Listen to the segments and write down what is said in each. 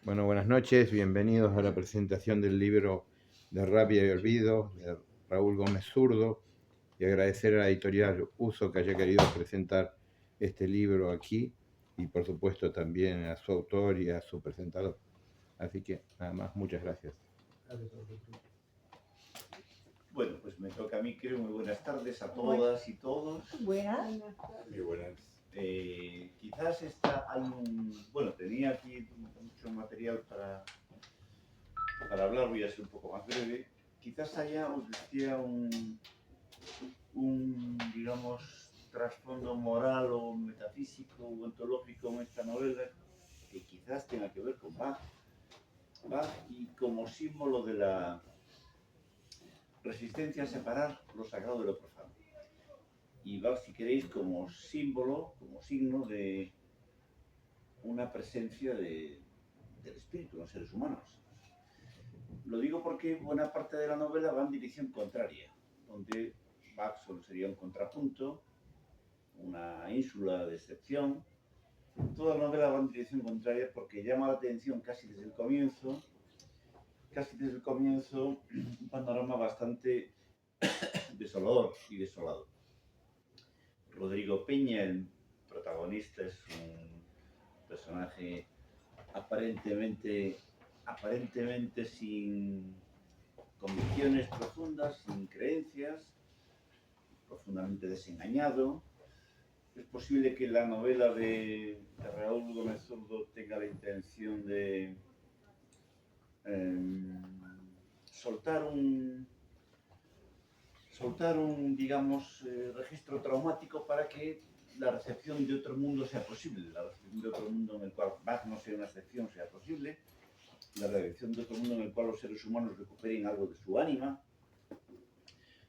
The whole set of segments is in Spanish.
Bueno, buenas noches, bienvenidos a la presentación del libro de Rabia y Olvido de Raúl Gómez Zurdo y agradecer a la editorial Uso que haya querido presentar este libro aquí y por supuesto también a su autor y a su presentador. Así que nada más, muchas gracias. Bueno, pues me toca a mí, creo. Muy buenas tardes a todas y todos. Buenas. Muy buenas. Quizás tenía aquí mucho material para hablar, voy a ser un poco más breve. Quizás haya, os decía, digamos, trasfondo moral o metafísico o ontológico en esta novela que quizás tenga que ver con Bach y como símbolo de la resistencia a separar lo sagrado de lo profano. Y Bach, si queréis, como símbolo, como signo de una presencia del espíritu en los seres humanos. Lo digo porque buena parte de la novela va en dirección contraria, donde Bach solo sería un contrapunto, una ínsula de excepción. Toda la novela va en dirección contraria porque llama la atención casi desde el comienzo, un panorama bastante desolador y desolado. Rodrigo Peña, el protagonista, es un personaje aparentemente sin convicciones profundas, sin creencias, profundamente desengañado. Es posible que la novela de Raúl Gómez Zurdo tenga la intención de soltar un digamos, registro traumático para que la recepción de otro mundo sea posible, la recepción de otro mundo en el cual Bach no sea una excepción sea posible, la recepción de otro mundo en el cual los seres humanos recuperen algo de su ánima.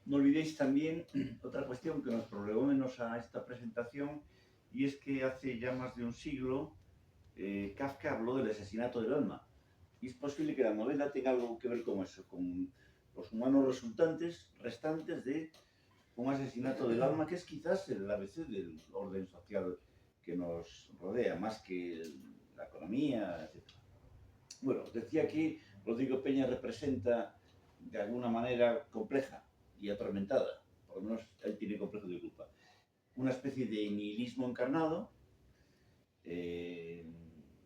No olvidéis también otra cuestión que nos prolegómenos a esta presentación, y es que hace ya más de un siglo Kafka habló del asesinato del alma. Y es posible que la novela tenga algo que ver con eso, con los humanos restantes de un asesinato del alma, que es quizás el ABC del orden social que nos rodea, más que la economía, etc. Bueno, decía que Rodrigo Peña representa de alguna manera compleja y atormentada, por lo menos él tiene complejo de culpa, una especie de nihilismo encarnado,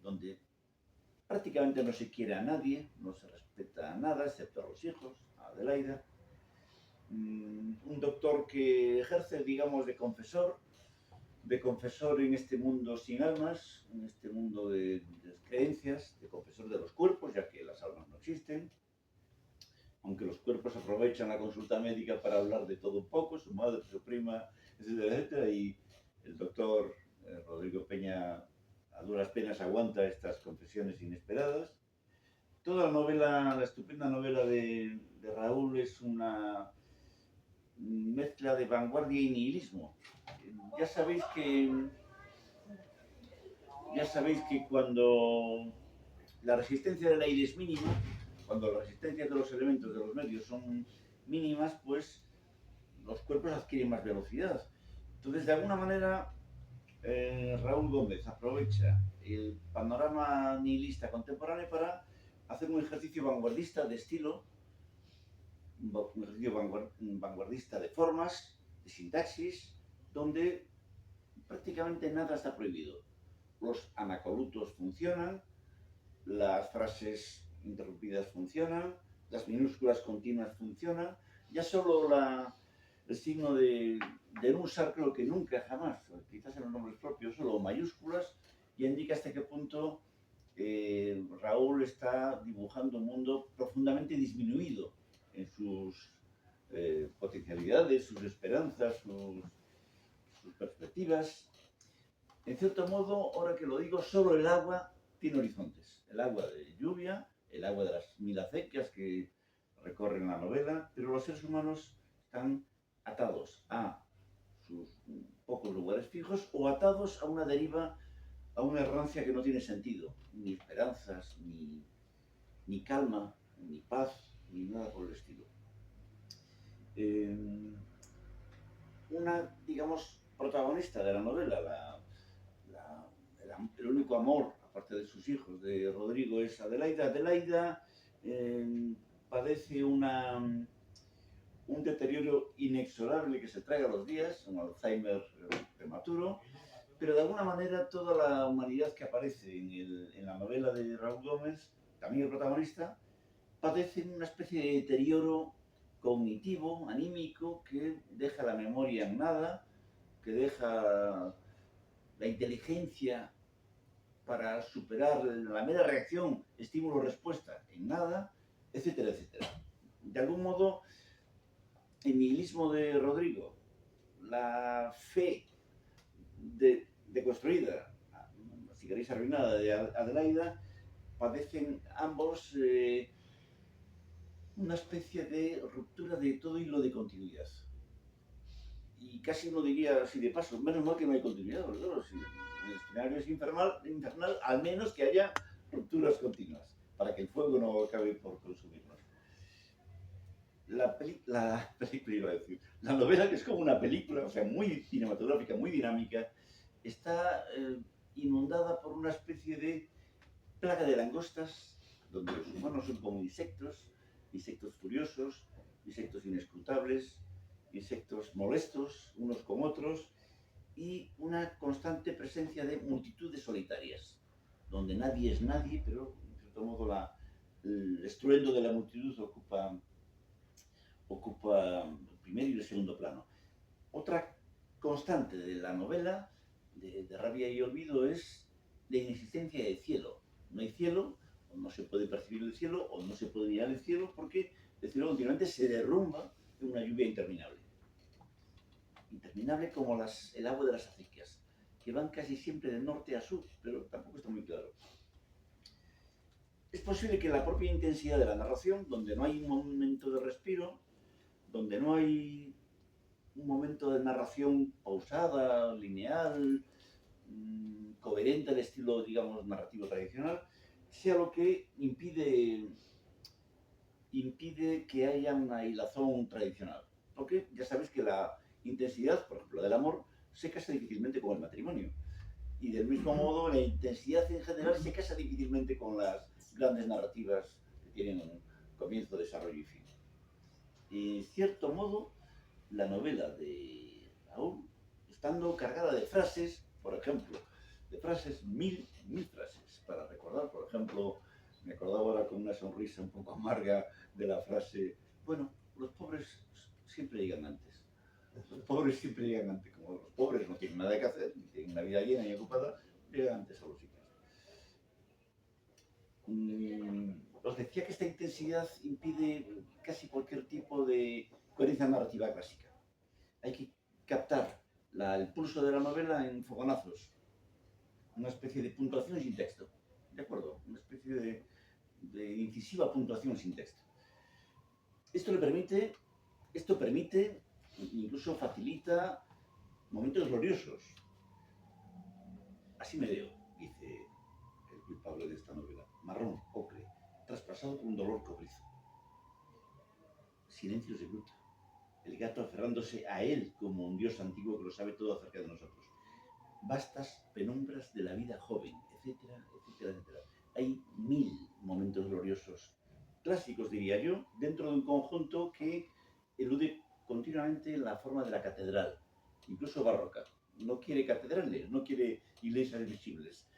donde prácticamente no se quiere a nadie, no se respeta a nada, excepto a los hijos, a Adelaida. Un doctor que ejerce, digamos, de confesor en este mundo sin almas, en este mundo de creencias, de confesor de los cuerpos, ya que las almas no existen, aunque los cuerpos aprovechan la consulta médica para hablar de todo un poco, su madre, su prima, etcétera, etcétera, y el doctor Rodrigo Peña a duras penas aguanta estas confesiones inesperadas. Toda la novela, la estupenda novela de Raúl, es una mezcla de vanguardia y nihilismo. Ya sabéis que cuando la resistencia del aire es mínima, cuando la resistencia de los elementos de los medios son mínimas, pues los cuerpos adquieren más velocidad. Entonces, de alguna manera, Raúl Gómez aprovecha el panorama nihilista contemporáneo para hacer un ejercicio vanguardista de estilo, un ejercicio vanguardista de formas, de sintaxis, donde prácticamente nada está prohibido. Los anacolutos funcionan, las frases interrumpidas funcionan, las minúsculas continuas funcionan, ya solo el signo de usar, creo que nunca, jamás, quizás en los nombres propios, solo mayúsculas, y indica hasta qué punto Raúl está dibujando un mundo profundamente disminuido en sus potencialidades, sus esperanzas, sus perspectivas. En cierto modo, ahora que lo digo, solo el agua tiene horizontes. El agua de lluvia, el agua de las mil acequias que recorren la novela, pero los seres humanos están atados a sus pocos lugares fijos o atados a una deriva, a una errancia que no tiene sentido, ni esperanzas, ni calma, ni paz, ni nada por el estilo. Una, digamos, protagonista de la novela, el único amor aparte de sus hijos, de Rodrigo, es Adelaida. Adelaida padece un deterioro inexorable que se trae a los días, un Alzheimer prematuro, pero de alguna manera toda la humanidad que aparece en la novela de Raúl Gómez, también el protagonista, padece una especie de deterioro cognitivo, anímico, que deja la memoria en nada, que deja la inteligencia para superar la mera reacción, estímulo-respuesta en nada, etcétera, etcétera. De algún modo, el nihilismo de Rodrigo, la fe deconstruida, si queréis arruinada, de Adelaida, padecen ambos una especie de ruptura de todo hilo de continuidad. Y casi uno diría así de paso, menos mal que no hay continuidad, porque claro, si el escenario es infernal, al menos que haya rupturas continuas, para que el fuego no acabe por consumirnos. La película, iba a decir, la novela, que es como una película, o sea, muy cinematográfica, muy dinámica, está inundada por una especie de plaga de langostas, donde los humanos son como insectos furiosos, insectos inescrutables, insectos molestos unos con otros, y una constante presencia de multitudes solitarias, donde nadie es nadie, pero en cierto modo el estruendo de la multitud ocupa el primer y el segundo plano. Otra constante de la novela, de Rabia y Olvido, es la inexistencia del cielo. No hay cielo, o no se puede percibir el cielo, o no se puede mirar el cielo, porque el cielo continuamente se derrumba en una lluvia interminable. Interminable como el agua de las acequias, que van casi siempre de norte a sur, pero tampoco está muy claro. Es posible que la propia intensidad de la narración, donde no hay un momento de respiro, donde no hay un momento de narración pausada, lineal, coherente al estilo, digamos, narrativo tradicional, sea lo que impide que haya una hilazón tradicional. Porque ya sabes que la intensidad, por ejemplo, del amor, se casa difícilmente con el matrimonio. Y del mismo modo, la intensidad en general se casa difícilmente con las grandes narrativas que tienen un comienzo, desarrollo y fin. Y en cierto modo, la novela de Raúl, estando cargada de frases, por ejemplo, de frases, mil frases, para recordar, por ejemplo, me acordaba ahora con una sonrisa un poco amarga de la frase, bueno, los pobres siempre llegan antes. Los pobres siempre llegan antes. Como los pobres no tienen nada que hacer, ni tienen una vida llena y ocupada, llegan antes a los sitios. Os decía que esta intensidad impide casi cualquier tipo de coherencia narrativa clásica. Hay que captar el pulso de la novela en fogonazos, una especie de puntuación sin texto, ¿de acuerdo? Una especie de incisiva puntuación sin texto. Esto permite, incluso facilita momentos gloriosos. Así me veo, dice el culpable de esta novela, marrón, ocre, traspasado por un dolor cobrizo. Silencios de gruta. El gato aferrándose a él como un dios antiguo que lo sabe todo acerca de nosotros. Vastas penumbras de la vida joven, etcétera, etcétera, etcétera. Hay 1000 momentos gloriosos, clásicos diría yo, dentro de un conjunto que elude continuamente la forma de la catedral, incluso barroca. No quiere catedrales, no quiere iglesias visibles.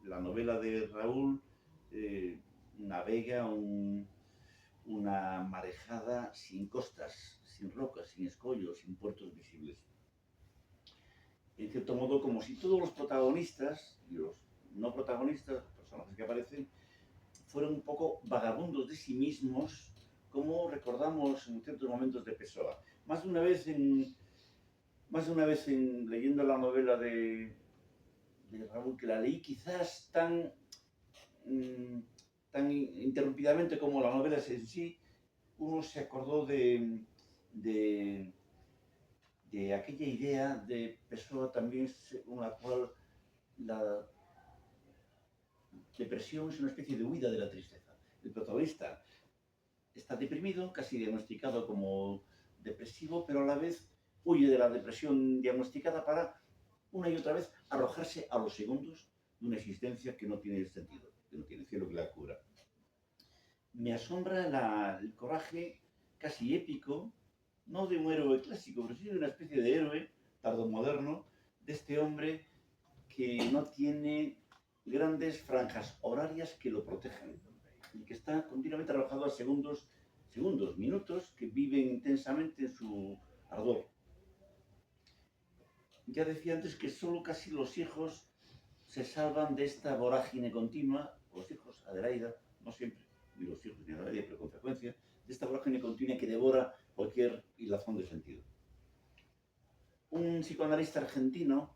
La novela de Raúl navega una marejada sin costas, sin rocas, sin escollos, sin puertos visibles. En cierto modo, como si todos los protagonistas y los no protagonistas, los personajes que aparecen, fueran un poco vagabundos de sí mismos, como recordamos en ciertos momentos de Pessoa. Más de una vez leyendo la novela de Raúl, que la leí quizás tan interrumpidamente como la novela en sí, uno se acordó de aquella idea de Pessoa también, según la cual la depresión es una especie de huida de la tristeza. El protagonista está deprimido, casi diagnosticado como depresivo, pero a la vez huye de la depresión diagnosticada para una y otra vez arrojarse a los segundos de una existencia que no tiene sentido, que no tiene cielo que la cubra. Me asombra el coraje casi épico, no de un héroe clásico, pero sí de una especie de héroe tardomoderno, de este hombre que no tiene grandes franjas horarias que lo protejan y que está continuamente trabajando a segundos, minutos, que viven intensamente en su ardor. Ya decía antes que solo casi los hijos se salvan de esta vorágine continua, los hijos, Adelaida, no siempre, ni los hijos ni Adelaida, pero con frecuencia, de esta vorágine continua que devora cualquier hilazón de sentido. Un psicoanalista argentino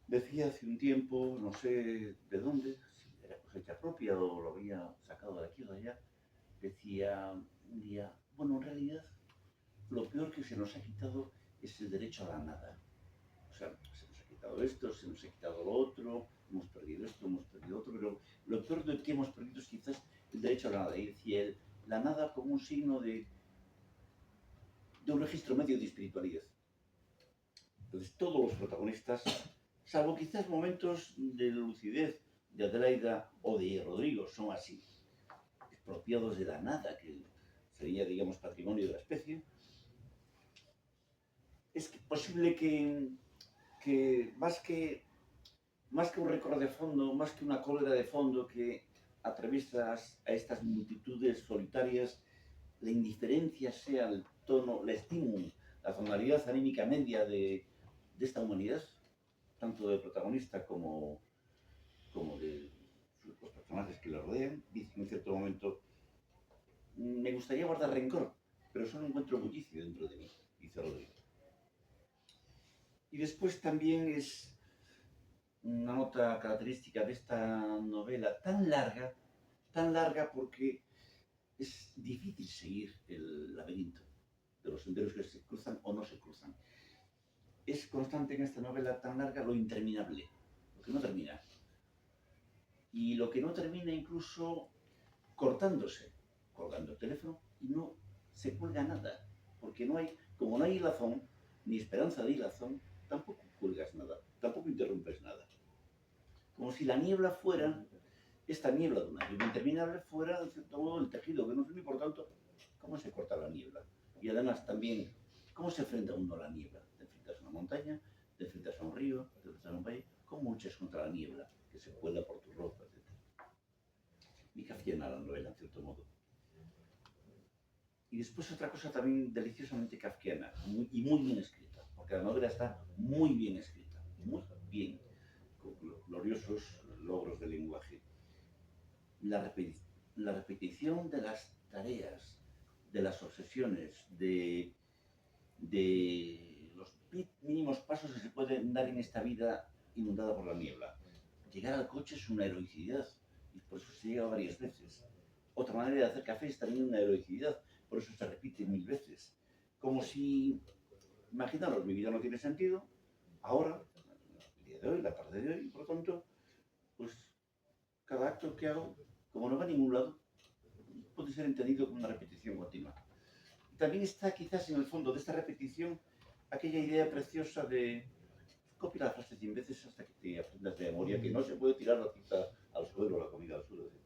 decía hace un tiempo, no sé de dónde, si era cosecha propia o lo había sacado de aquí o de allá, decía un día, bueno, en realidad lo peor que se nos ha quitado es el derecho a la nada. O sea, se nos ha quitado esto, se nos ha quitado lo otro, hemos perdido esto, hemos perdido otro, pero lo peor de que hemos perdido es quizás el derecho a la nada. Y decía él, la nada como un signo de un registro medio de espiritualidad. Entonces todos los protagonistas, salvo quizás momentos de lucidez de Adelaida o de Rodrigo, son así, expropiados de la nada, que sería, digamos, patrimonio de la especie. Es posible que más que un récord de fondo, más que una cólera de fondo que atraviesa a estas multitudes solitarias, la indiferencia sea el tono, el estímulo, la tonalidad anímica media de esta humanidad, tanto del protagonista como de los personajes que lo rodean. Dice en cierto momento, me gustaría guardar rencor, pero solo encuentro bullicio dentro de mí, dice Rodrigo. Y después también es una nota característica de esta novela tan larga porque es difícil seguir el laberinto de los senderos que se cruzan o no se cruzan. Es constante en esta novela tan larga lo interminable, lo que no termina. Y lo que no termina incluso cortándose, colgando el teléfono y no se cuelga nada, porque como no hay hilazón, ni esperanza de hilazón, tampoco cuelgas nada, tampoco interrumpes nada. Como si la niebla fuera, esta niebla de una lluvia interminable fuera, de cierto modo, el tejido que nos une, y por tanto, ¿cómo se corta la niebla? Y además también, ¿cómo se enfrenta uno a la niebla? Te enfrentas a una montaña, te enfrentas a un río, te enfrentas a un valle, ¿cómo luchas contra la niebla que se cuela por tu ropa, etc.? Y kafkiana la novela, en cierto modo. Y después otra cosa también deliciosamente kafkiana y muy bien escrita, porque la novela está muy bien escrita, muy bien, con gloriosos logros de lenguaje. La repetición de las tareas, de las obsesiones, de los mínimos pasos que se pueden dar en esta vida inundada por la niebla. Llegar al coche es una heroicidad, y por eso se llega varias veces. Otra manera de hacer café es también una heroicidad, por eso se repite 1000 veces. Como si, imaginaros, mi vida no tiene sentido, ahora, el día de hoy, la tarde de hoy, y por lo tanto, pues cada acto que hago, como no va a ningún lado, puede ser entendido como una repetición continua. Y también está quizás en el fondo de esta repetición aquella idea preciosa de copia la frase 100 veces hasta que te aprendas de memoria que no se puede tirar la cita al suelo, la comida al suelo, etc.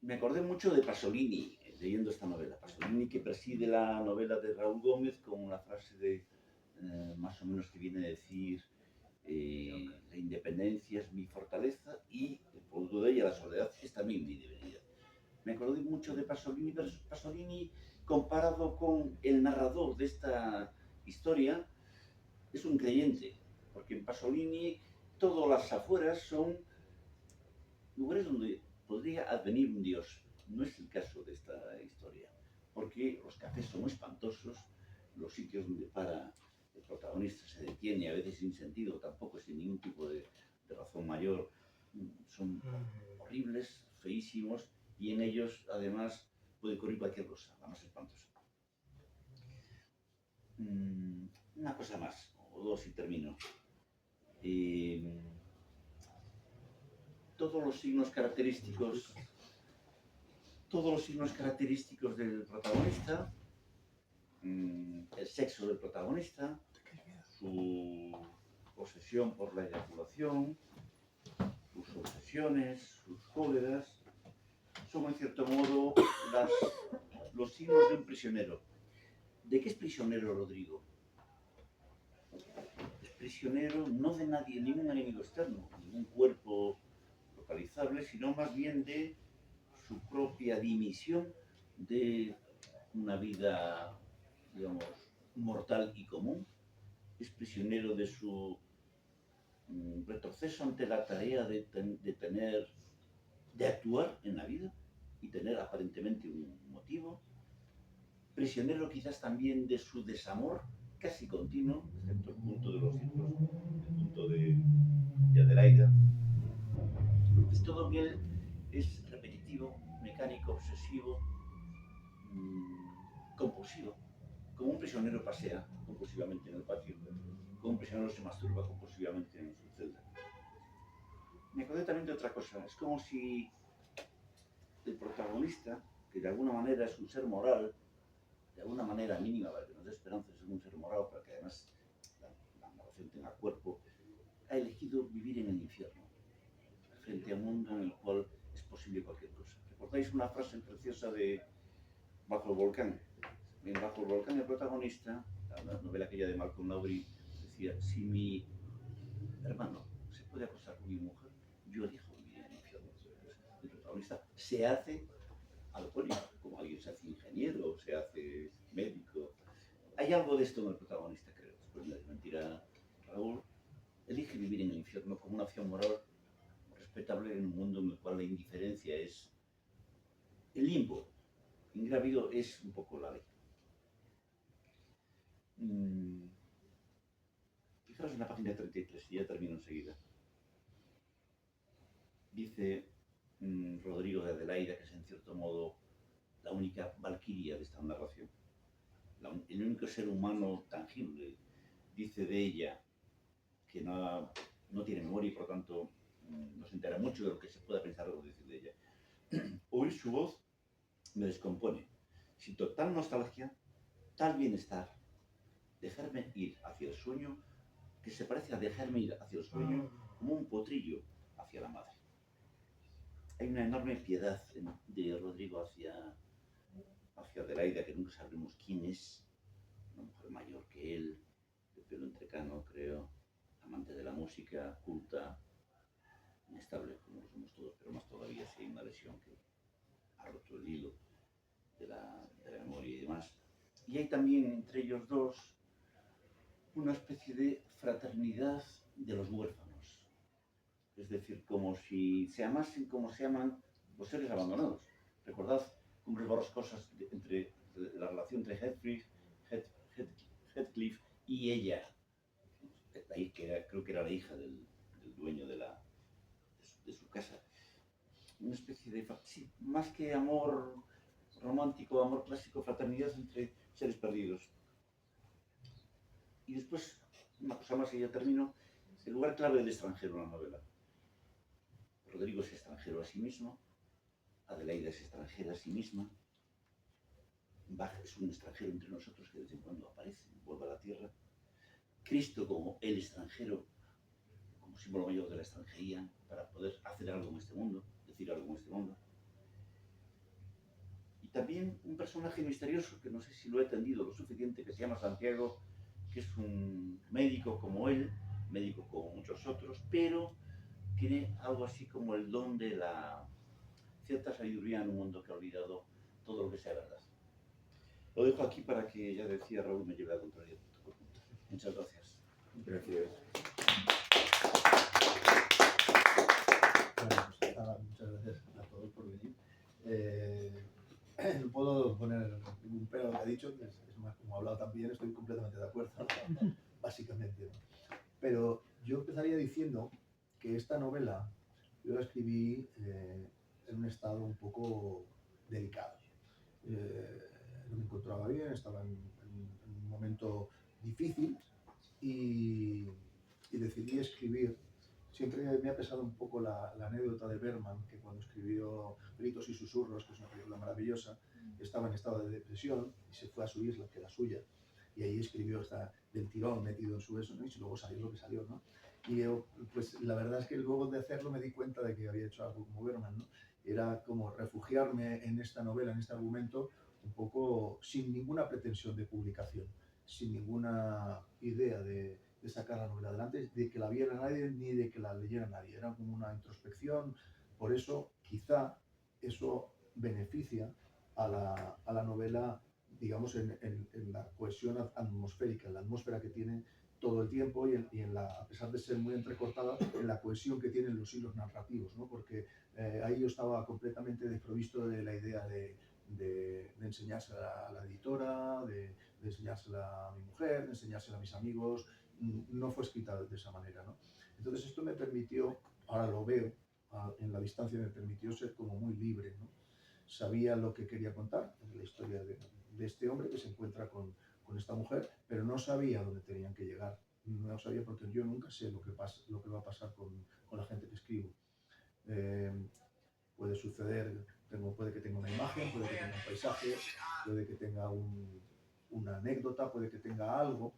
Me acordé mucho de Pasolini leyendo esta novela. Pasolini, que preside la novela de Raúl Gómez con una frase de más o menos que viene a decir la independencia es mi fortaleza y el producto de ella, la soledad, es también mi debilidad. Me acordé mucho de Pasolini, pero Pasolini comparado con el narrador de esta historia es un creyente, porque en Pasolini todas las afueras son lugares donde podría advenir un dios. No es el caso de esta historia, porque los cafés son espantosos, los sitios donde para el protagonista se detiene, a veces sin sentido, tampoco sin ningún tipo de razón mayor, son horribles, feísimos, y en ellos además puede ocurrir cualquier cosa, la más espantosa. Una cosa más, o dos y termino. Todos los signos característicos del protagonista, el sexo del protagonista, su obsesión por la eyaculación, sus obsesiones, sus cóleras, son en cierto modo los signos de un prisionero. ¿De qué es prisionero Rodrigo? Es prisionero no de nadie, ningún enemigo externo, ningún cuerpo localizable, sino más bien de su propia dimisión de una vida, digamos, mortal y común. Es prisionero de su retroceso ante la tarea de actuar en la vida y tener aparentemente un motivo. Prisionero quizás también de su desamor casi continuo, excepto el punto de los ciclos, el punto de Adelaida. Y todo en él es repetitivo, mecánico, obsesivo, compulsivo. Como un prisionero pasea compulsivamente en el patio, como un prisionero se masturba compulsivamente en su celda. Me acordé también de otra cosa. Es como si el protagonista, que de alguna manera es un ser moral, de alguna manera mínima para que nos dé esperanza de ser un ser moral, para que además la narración tenga cuerpo, ha elegido vivir en el infierno, frente a un mundo en el cual es posible cualquier cosa. ¿Recordáis una frase preciosa de Bajo el volcán? En Bajo el volcán el protagonista, la novela aquella de Malcolm Lowry, decía: si mi hermano se puede acostar con mi mujer, yo elijo vivir en el infierno. El protagonista se hace alcohólico, como alguien se hace ingeniero, se hace médico. Hay algo de esto en el protagonista, creo. Después me desmentirá Raúl. Elige vivir en el infierno como una acción moral respetable en un mundo en el cual la indiferencia es el limbo. Ingrávido es un poco la ley. Fijaros en la página 33, y ya termino enseguida. Dice Rodrigo de Adelaida, que es en cierto modo la única valquiria de esta narración, el único ser humano tangible. Dice de ella que no tiene memoria y por tanto no se entera mucho de lo que se pueda pensar o decir de ella. Oír su voz me descompone. Sin total nostalgia, tal bienestar, dejarme ir hacia el sueño, que se parece a dejarme ir hacia el sueño como un potrillo hacia la madre. Hay una enorme piedad de Rodrigo hacia Adelaida, que nunca sabremos quién es, una mujer mayor que él, de pelo entrecano, creo, amante de la música, culta, inestable, como lo somos todos, pero más todavía si hay una lesión que ha roto el hilo de la memoria y demás. Y hay también entre ellos dos una especie de fraternidad de los huérfanos. Es decir, como si se amasen como se aman los seres abandonados. Recordad Cumbres Borrascosas entre la relación entre Heathcliff y ella, que creo que era la hija del dueño de su casa. Una especie de, sí, más que amor romántico, amor clásico, fraternidad entre seres perdidos. Y después, una cosa más y ya termino, el lugar clave del extranjero en la novela. Rodrigo es extranjero a sí mismo, Adelaida es extranjera a sí misma, Bach es un extranjero entre nosotros que de vez en cuando aparece, vuelve a la tierra. Cristo como el extranjero, como símbolo mayor de la extranjería, para poder hacer algo en este mundo, decir algo en este mundo. Y también un personaje misterioso, que no sé si lo he entendido lo suficiente, que se llama Santiago, que es un médico como él, médico como muchos otros, pero tiene algo así como el don de la cierta sabiduría en un mundo que ha olvidado todo lo que sea verdad. Lo dejo aquí para que, ya decía Raúl, me lleve a contraria. Muchas gracias. Gracias. Bueno, pues muchas gracias a todos por venir. No puedo poner ningún pero a lo que ha dicho, que es más, como ha hablado también, estoy completamente de acuerdo, básicamente. ¿No? Pero yo empezaría diciendo que esta novela yo la escribí en un estado un poco delicado. No me encontraba bien, estaba en un momento difícil y decidí escribir. Siempre me ha pesado un poco la anécdota de Bergman, que cuando escribió Gritos y Susurros, que es una película maravillosa, estaba en estado de depresión y se fue a su isla, que era suya, y y ahí escribió hasta del tirón metido en su eso, ¿no? Y luego salió lo que salió, ¿no? Y yo, pues la verdad es que luego de hacerlo me di cuenta de que había hecho algo como Berman, ¿no? Era como refugiarme en esta novela, en este argumento, un poco sin ninguna pretensión de publicación, sin ninguna idea de sacar la novela adelante, de que la viera nadie ni de que la leyera nadie. Era como una introspección, por eso quizá eso beneficia a la novela, digamos, en la cohesión atmosférica, en la atmósfera que tiene todo el tiempo a pesar de ser muy entrecortada, en la cohesión que tienen los hilos narrativos, ¿no? Porque ahí yo estaba completamente desprovisto de la idea de enseñársela a la editora, de enseñársela a mi mujer, de enseñársela a mis amigos. No fue escrita de esa manera, ¿no? Entonces esto me permitió, ahora lo veo, en la distancia me permitió ser como muy libre, ¿no? Sabía lo que quería contar, la historia de este hombre que se encuentra con esta mujer, pero no sabía dónde tenían que llegar. No sabía porque yo nunca sé lo que va a pasar con la gente que escribo. Eh, puede suceder, puede que tenga una imagen, puede que tenga un paisaje, puede que tenga una anécdota, puede que tenga algo,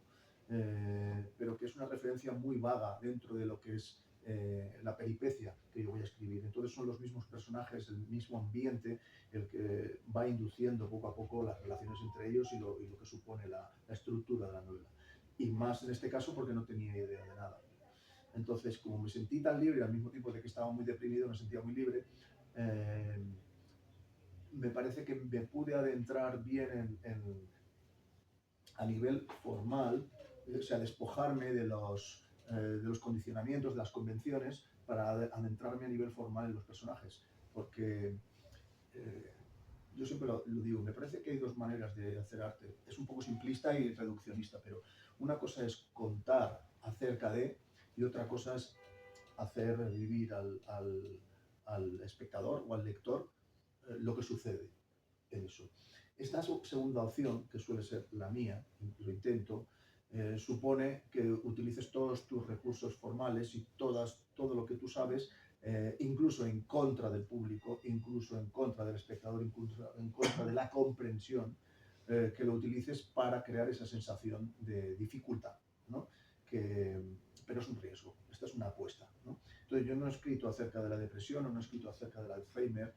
pero que es una referencia muy vaga dentro de lo que es la peripecia que yo voy a escribir. Entonces son los mismos personajes, el mismo ambiente, el que va induciendo poco a poco las relaciones entre ellos y lo que supone la estructura de la novela. Y más en este caso porque no tenía idea de nada. Entonces, como me sentí tan libre, al mismo tiempo de que estaba muy deprimido, me sentía muy libre, me parece que me pude adentrar bien a nivel formal, o sea, despojarme de los condicionamientos, de las convenciones, para adentrarme a nivel formal en los personajes. Porque yo siempre lo digo, me parece que hay dos maneras de hacer arte. Es un poco simplista y reduccionista, pero una cosa es contar acerca de, y otra cosa es hacer vivir al espectador o al lector lo que sucede en eso. Esta segunda opción, que suele ser la mía, lo intento, supone que utilices todos tus recursos formales y todo lo que tú sabes, incluso en contra del público, incluso en contra del espectador, incluso en contra de la comprensión, que lo utilices para crear esa sensación de dificultad, ¿no? Pero es un riesgo, esta es una apuesta, ¿no? Entonces yo no he escrito acerca de la depresión, no he escrito acerca del Alzheimer,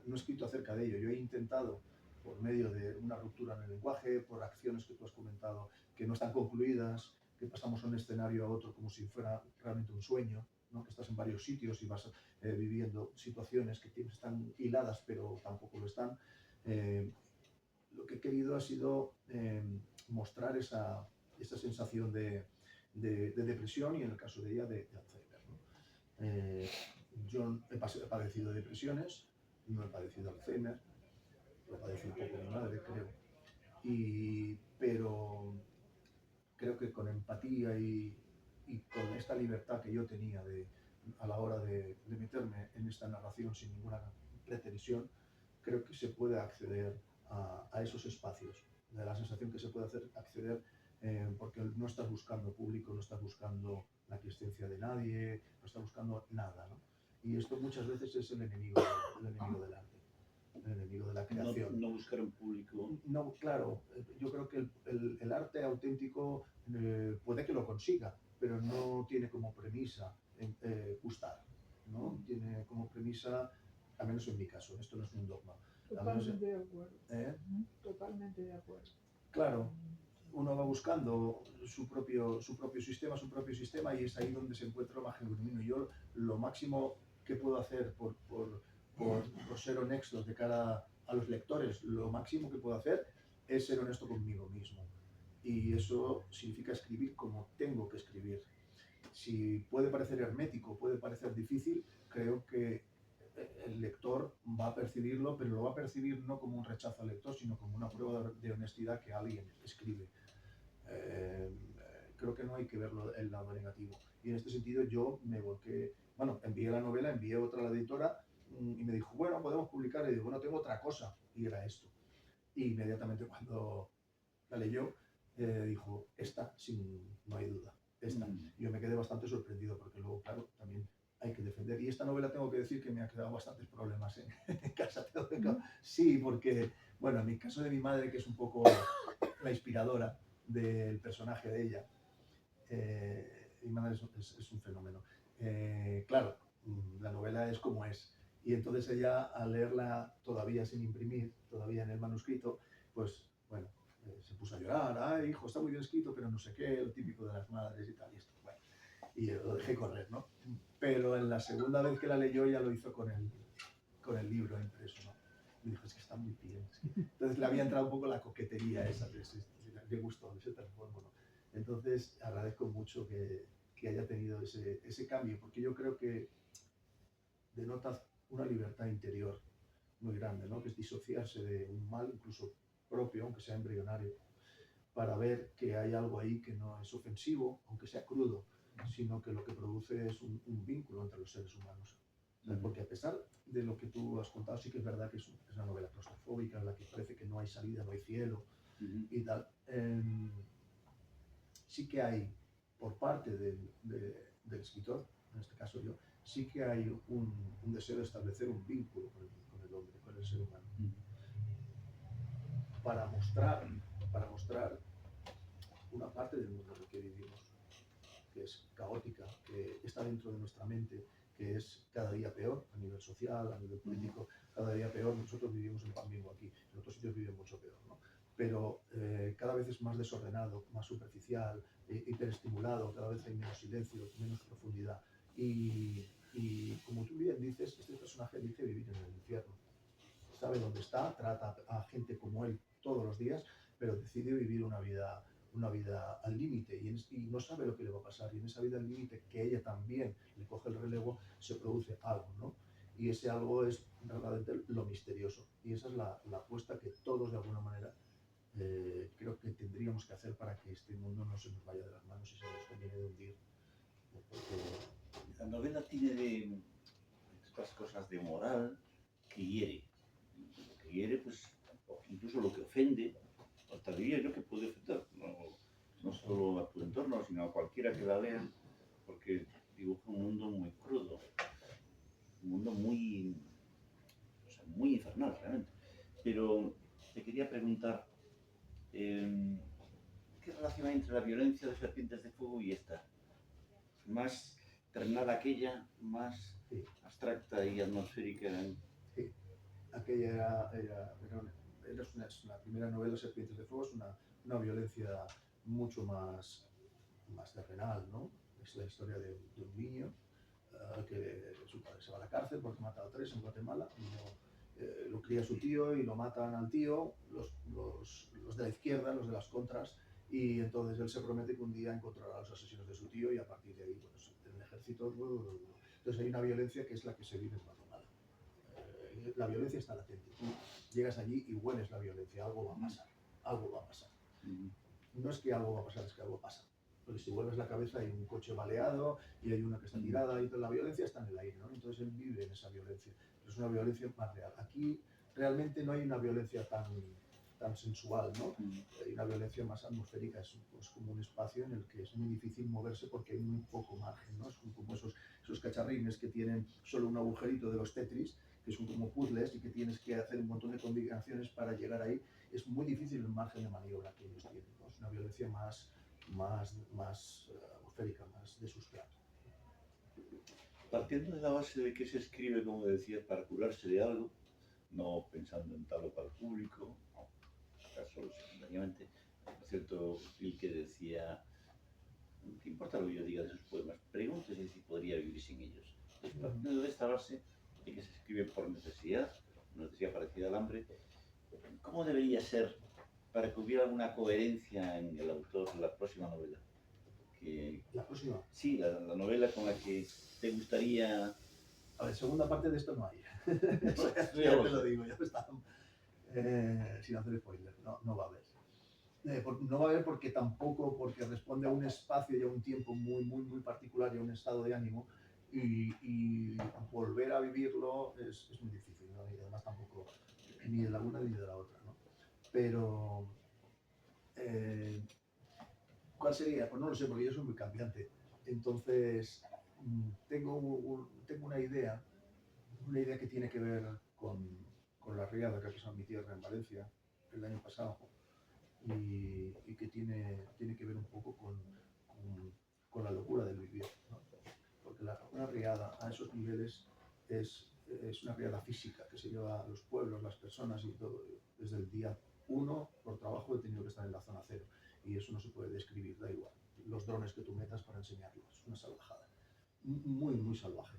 no he escrito acerca de ello. Yo he intentado, por medio de una ruptura en el lenguaje, por acciones que tú has comentado, que no están concluidas, que pasamos de un escenario a otro como si fuera realmente un sueño, ¿no? Que estás en varios sitios y vas viviendo situaciones que están hiladas pero tampoco lo están. Lo que he querido ha sido mostrar esa sensación de depresión y en el caso de ella de Alzheimer, ¿no? Yo he padecido depresiones, no he padecido Alzheimer, lo padeció un poco mi madre, creo. Pero creo que con empatía y con esta libertad que yo tenía a la hora de meterme en esta narración sin ninguna pretensión, creo que se puede acceder a esos espacios. De la sensación que se puede acceder porque no estás buscando público, no estás buscando la existencia de nadie, no estás buscando nada, ¿no? Y esto muchas veces es el enemigo del arte, el enemigo de la creación. No buscar un público. No, claro, yo creo que el arte auténtico puede que lo consiga, pero no tiene como premisa gustar, ¿no? Tiene como premisa, al menos en mi caso, esto no es un dogma. Totalmente de acuerdo. Totalmente de acuerdo. Claro, uno va buscando su propio sistema y es ahí donde se encuentra lo más genuino. Yo lo máximo que puedo hacer por ser honesto de cara a los lectores, lo máximo que puedo hacer es ser honesto conmigo mismo. Y eso significa escribir como tengo que escribir. Si puede parecer hermético, puede parecer difícil, creo que el lector va a percibirlo, pero lo va a percibir no como un rechazo al lector, sino como una prueba de honestidad que alguien escribe. Creo que no hay que verlo el lado negativo. Y en este sentido yo me volqué, bueno, envié la novela, envié otra a la editora y me dijo, bueno, podemos publicar. Y digo, bueno, tengo otra cosa. Y era esto. Y inmediatamente cuando la leyó, dijo, esta, no hay duda, esta. Yo me quedé bastante sorprendido porque luego, claro, también hay que defender. Y esta novela tengo que decir que me ha creado bastantes problemas en casa. Sí, porque, bueno, en mi caso de mi madre, que es un poco la inspiradora, del personaje de ella. Iman es un fenómeno. Claro, la novela es como es. Y entonces ella, al leerla todavía sin imprimir, todavía en el manuscrito, pues bueno, se puso a llorar. Ay, hijo, está muy bien escrito, pero no sé qué, lo típico de las madres y tal. Y esto, bueno, y lo dejé correr, ¿no? Pero en la segunda vez que la leyó ya lo hizo con el libro impreso, ¿no? Me dijo, es que está muy bien. Entonces le había entrado un poco la coquetería esa, de gusto, de ese transformo, ¿no? Entonces agradezco mucho que haya tenido ese cambio, porque yo creo que denota una libertad interior muy grande, ¿no? Que es disociarse de un mal, incluso propio, aunque sea embrionario, para ver que hay algo ahí que no es ofensivo, aunque sea crudo, sino que lo que produce es un vínculo entre los seres humanos. Porque a pesar de lo que tú has contado, sí que es verdad que es una novela claustrofóbica en la que parece que no hay salida, no hay cielo y tal. Sí que hay, por parte del escritor, en este caso yo, sí que hay un deseo de establecer un vínculo con el hombre, con el ser humano. Para mostrar una parte del mundo en el que vivimos, que es caótica, que está dentro de nuestra mente, que es cada día peor a nivel social, a nivel político, cada día peor. Nosotros vivimos en pan bimbo aquí, en otros sitios viven mucho peor, ¿no? Pero cada vez es más desordenado, más superficial, hiperestimulado, cada vez hay menos silencio, menos profundidad. Y como tú bien dices, este personaje dice vivir en el infierno. Sabe dónde está, trata a gente como él todos los días, pero decide vivir una vida al límite y no sabe lo que le va a pasar. Y en esa vida al límite, que ella también le coge el relevo, se produce algo, ¿no? Y ese algo es realmente lo misterioso. Y esa es la apuesta que todos, de alguna manera, creo que tendríamos que hacer para que este mundo no se nos vaya de las manos y se nos termine de hundir. Porque La novela tiene de estas cosas de moral que hiere. Lo que hiere, pues, incluso lo que ofende, hasta diría yo que puede ofender, no solo a tu entorno, sino a cualquiera que la lea, porque dibuja un mundo muy crudo, un mundo muy, o sea, muy infernal realmente. Pero te quería preguntar, ¿qué relación hay entre la violencia de Serpientes de Fuego y esta? Más terrenal aquella, más sí, abstracta y atmosférica. sí. Aquella era la primera novela, Serpientes de Fuego, es una violencia mucho más terrenal, ¿no? Es la historia de un niño que su padre se va a la cárcel porque ha matado a 3 en Guatemala. Lo cría su tío y lo matan al tío, los de la izquierda, los de las contras, y entonces él se promete que un día encontrará a los asesinos de su tío y a partir de ahí, pues, el ejército... Entonces hay una violencia que es la que se vive en Guatemala. La violencia está latente. Tú llegas allí y hueles la violencia, algo va a pasar, algo va a pasar. No es que algo va a pasar, es que algo pasa. Porque si vuelves la cabeza hay un coche baleado y hay una que está tirada y toda la violencia está en el aire, ¿no? Entonces él vive en esa violencia. Pero es una violencia más real. Aquí realmente no hay una violencia tan sensual, ¿no? Hay una violencia más atmosférica, es como un espacio en el que es muy difícil moverse porque hay muy poco margen, ¿no? Son como esos cacharrines que tienen solo un agujerito de los Tetris, que son como puzzles y que tienes que hacer un montón de combinaciones para llegar ahí. Es muy difícil el margen de maniobra que ellos tienen, ¿no? Es una violencia más atmosférica, más de sustrato. Partiendo de la base de que se escribe, como decías, para curarse de algo, no pensando en tal o cual público, no, solo secundariamente. Por cierto, Rilke decía, ¿qué importa lo que yo diga de sus poemas? Pregúntese si podría vivir sin ellos. Entonces, partiendo de esta base de que se escribe por necesidad, una necesidad parecida al hambre, ¿cómo debería ser para que hubiera alguna coherencia en el autor la próxima novela? La próxima. Sí, la novela con la que te gustaría... A ver, segunda parte de esto no hay. ya te lo digo, ya está. Sin hacer spoiler, no va a haber. No va a haber porque tampoco, porque responde a un espacio y a un tiempo muy, muy, muy particular y a un estado de ánimo y volver a vivirlo es muy difícil, ¿no? Y además tampoco ni de la una ni de la otra, ¿no? Pero ¿cuál sería? Pues no lo sé, porque yo soy muy cambiante. Entonces, tengo una idea que tiene que ver con la riada que ha pasado en mi tierra, en Valencia, el año pasado. y que tiene que ver un poco con la locura del vivir, ¿no? Porque una riada a esos niveles es una riada física que se lleva a los pueblos, las personas y todo. Desde el día 1 por trabajo he tenido que estar en la zona 0 y eso no se puede describir, da igual. Los drones que tú metas para enseñarlos, es una salvajada, muy, muy salvaje.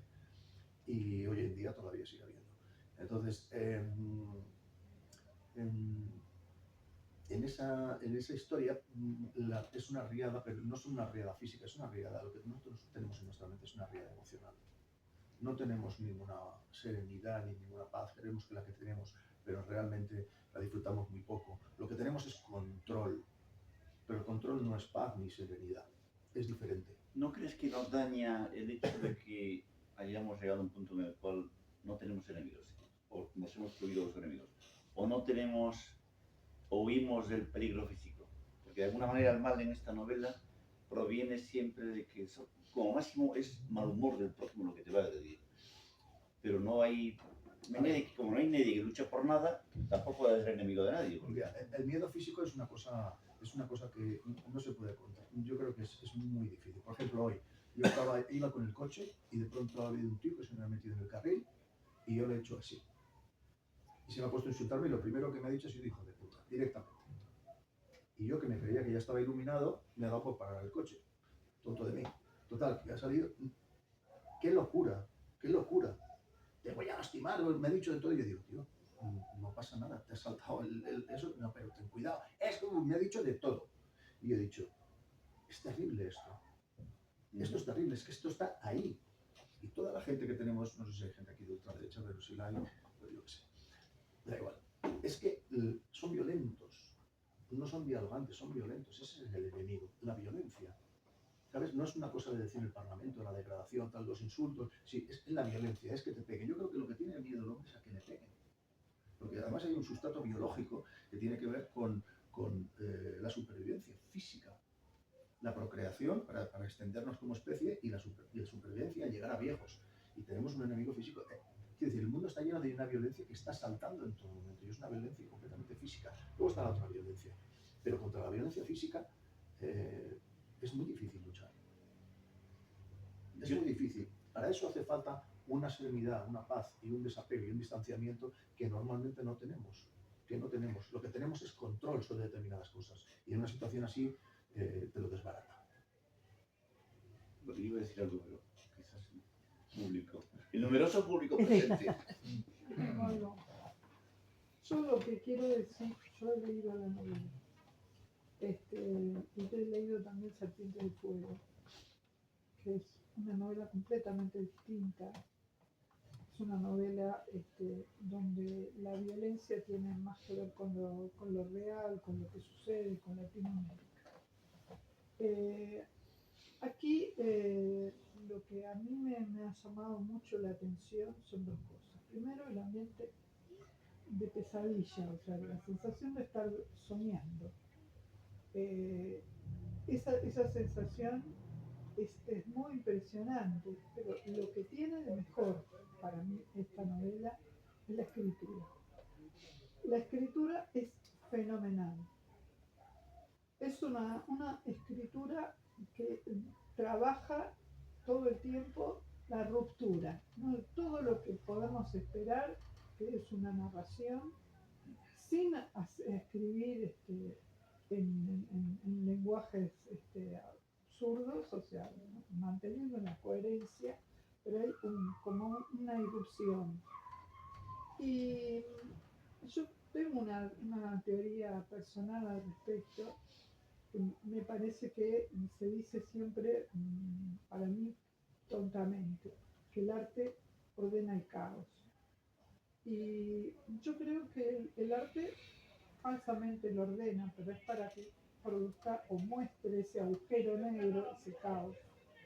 Y hoy en día todavía sigue habiendo. Entonces, en esa historia es una riada, pero no es una riada física, es una riada. Lo que nosotros tenemos en nuestra mente es una riada emocional. No tenemos ninguna serenidad ni ninguna paz, creemos que la que tenemos, pero realmente la disfrutamos muy poco. Lo que tenemos es control, pero el control no es paz ni serenidad, es diferente. ¿No crees que nos daña el hecho de que hayamos llegado a un punto en el cual no tenemos enemigos, o nos hemos prohibido los enemigos, o no tenemos, o huimos del peligro físico? Porque de alguna manera el mal en esta novela proviene siempre de que como máximo es mal humor del prójimo lo que te va a agredir. Pero no hay nadie, como no hay nadie que lucha por nada, tampoco puede ser enemigo de nadie. Porque el miedo físico es una cosa que no se puede contar. Yo creo que es muy difícil. Por ejemplo, hoy yo iba con el coche y de pronto ha habido un tío que se me ha metido en el carril y yo le he hecho así. Y se me ha puesto a insultarme y lo primero que me ha dicho ha sido hijo de puta, directamente. Y yo, que me creía que ya estaba iluminado, me ha dado por parar el coche. Tonto de mí. Total, que ha salido. ¡Qué locura! ¡Qué locura! Te voy a lastimar, me ha dicho de todo. Y yo digo, tío, no pasa nada, te has saltado eso, no, pero ten cuidado. Es como me ha dicho de todo. Y yo he dicho, es terrible esto. Esto es terrible, es que esto está ahí. Y toda la gente que tenemos, no sé si hay gente aquí de ultraderecha, pero si la hay, pues yo qué sé. Da igual. Es que son violentos. No son dialogantes, son violentos. Ese es el enemigo, la violencia. ¿Sabes? No es una cosa de decir en el Parlamento, la degradación, tal, los insultos. Sí, es la violencia, es que te peguen. Yo creo que lo que tiene miedo el hombre es a que le peguen. Porque además hay un sustrato biológico que tiene que ver con la supervivencia física. La procreación para extendernos como especie y la supervivencia, llegar a viejos. Y tenemos un enemigo físico. Quiero decir, el mundo está lleno de una violencia que está saltando en todo momento y es una violencia completamente física. Luego está la otra violencia. Pero contra la violencia física es muy difícil luchar. Es muy difícil. Para eso hace falta una serenidad, una paz y un desapego y un distanciamiento que normalmente no tenemos. Lo que tenemos es control sobre determinadas cosas. Y en una situación así te lo desbarata. Porque iba a decir algo, pero quizás público. El numeroso público presente. Bueno, yo lo que quiero decir, yo he leído la novela. Y he leído también Serpientes de Fuego, que es una novela completamente distinta. Es una novela donde la violencia tiene más que ver con lo real, con lo que sucede, con Latinoamérica. Aquí lo que a mí me ha llamado mucho la atención son dos cosas. Primero, el ambiente de pesadilla, o sea, la sensación de estar soñando. Esa sensación es muy impresionante, pero lo que tiene de mejor para mí esta novela es la escritura. La escritura es fenomenal. Es una escritura que trabaja todo el tiempo la ruptura, ¿no? Todo lo que podemos esperar, que es una narración, sin escribir en lenguajes absurdos, o sea, manteniendo una coherencia, pero hay como una irrupción. Y yo tengo una teoría personal al respecto. Me parece que se dice siempre, para mí, tontamente, que el arte ordena el caos. Y yo creo que el arte falsamente lo ordena, pero es para que produzca o muestre ese agujero negro, ese caos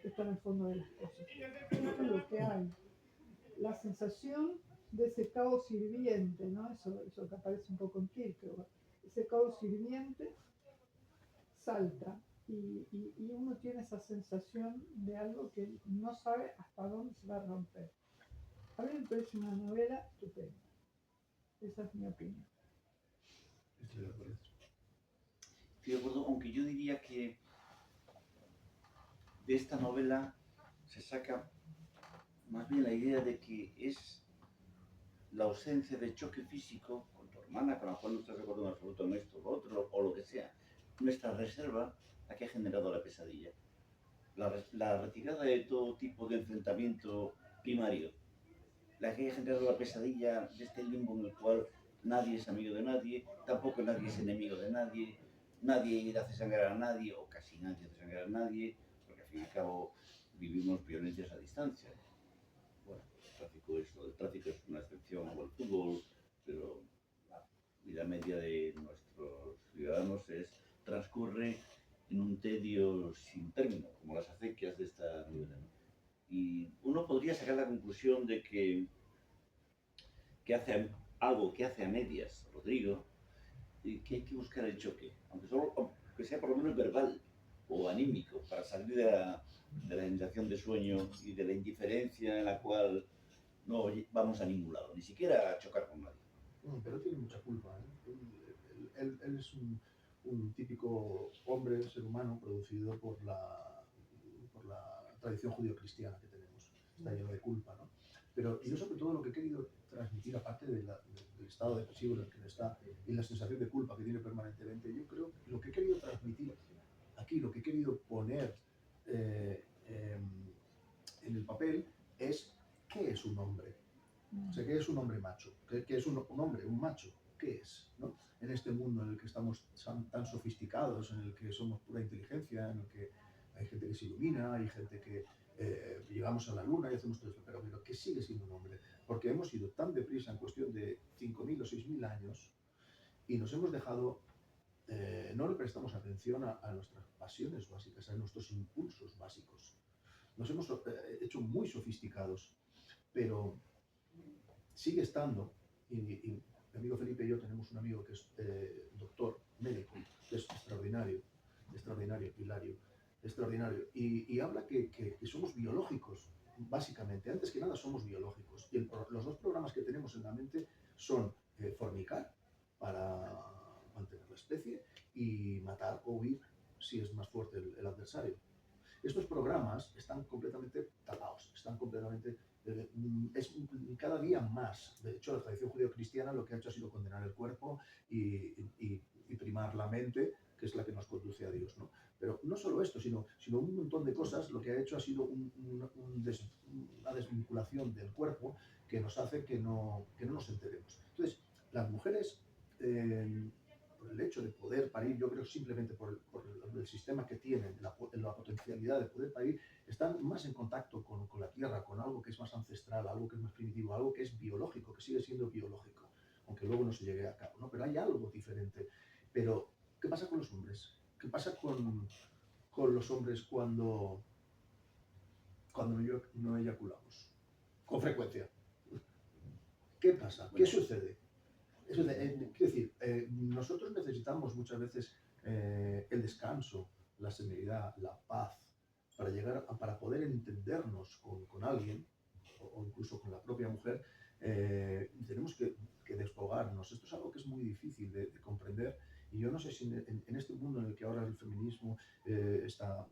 que está en el fondo de las cosas. Eso es lo que hay. La sensación de ese caos hirviente, ¿no? Eso que aparece un poco en Kierkegaard. Ese caos hirviente salta y uno tiene esa sensación de algo que no sabe hasta dónde se va a romper. A mí me parece una novela estupenda. Esa es mi opinión. Estoy de acuerdo. Estoy de acuerdo, aunque yo diría que de esta novela se saca más bien la idea de que es la ausencia de choque físico con tu hermana, con la cual no estás de acuerdo en absoluto en esto, lo otro, o lo que sea, nuestra reserva, la que ha generado la pesadilla. La retirada de todo tipo de enfrentamiento primario, la que ha generado la pesadilla de este limbo en el cual nadie es amigo de nadie, tampoco nadie es enemigo de nadie, nadie hace sangrar a nadie, o casi nadie hace sangrar a nadie, porque al fin y al cabo vivimos violencias a distancia. Bueno, el tráfico es una excepción o el fútbol, pero la vida media de nuestros ciudadanos transcurre en un tedio sin término, como las acequias de esta novela, ¿no? Y uno podría sacar la conclusión de que hace algo que hace a medias Rodrigo, y que hay que buscar el choque, aunque sea por lo menos verbal o anímico, para salir de la sensación de sueño y de la indiferencia en la cual no vamos a ningún lado, ni siquiera a chocar con nadie. Pero tiene mucha culpa, ¿eh? Él es un típico hombre, ser humano, producido por la tradición judío-cristiana que tenemos. Está lleno de culpa, ¿no? Pero yo sobre todo lo que he querido transmitir, aparte del estado depresivo en el que está y la sensación de culpa que tiene permanentemente, yo creo que lo que he querido transmitir aquí, lo que he querido poner en el papel es qué es un hombre. O sea, ¿qué es un hombre macho? ¿Qué es un hombre, un macho? ¿Qué es? ¿No? En este mundo en el que estamos tan sofisticados, en el que somos pura inteligencia, en el que hay gente que se ilumina, hay gente que llegamos a la luna y hacemos todo esto, pero ¿qué sigue siendo un hombre? Porque hemos ido tan deprisa en cuestión de 5.000 o 6.000 años y nos hemos dejado, no le prestamos atención a nuestras pasiones básicas, a nuestros impulsos básicos. Nos hemos hecho muy sofisticados, pero sigue estando, y mi amigo Felipe y yo tenemos un amigo que es doctor, médico, que es extraordinario, Hilario, extraordinario, y habla que somos biológicos, básicamente, antes que nada somos biológicos, y los dos programas que tenemos en la mente son fornicar, para mantener la especie, y matar o huir si es más fuerte el adversario. Estos programas están completamente tapados, están completamente... es cada día más. De hecho, la tradición judío-cristiana lo que ha hecho ha sido condenar el cuerpo y primar la mente, que es la que nos conduce a Dios, ¿no? Pero no solo esto, sino un montón de cosas, lo que ha hecho ha sido una desvinculación del cuerpo que nos hace que no nos enteremos. Entonces, las mujeres... por el hecho de poder parir, yo creo simplemente por el sistema que tienen, la potencialidad de poder parir, están más en contacto con la tierra, con algo que es más ancestral, algo que es más primitivo, algo que es biológico, que sigue siendo biológico, aunque luego no se llegue a cabo, ¿no? Pero hay algo diferente. Pero, ¿qué pasa con los hombres? ¿Qué pasa con los hombres cuando no eyaculamos? Con frecuencia. ¿Qué pasa? ¿Qué sucede? Quiero decir, nosotros necesitamos muchas veces el descanso, la serenidad, la paz, para poder entendernos con alguien, o incluso con la propia mujer. Tenemos que desfogarnos. Esto es algo que es muy difícil de comprender, y yo no sé si en este mundo en el que ahora el feminismo está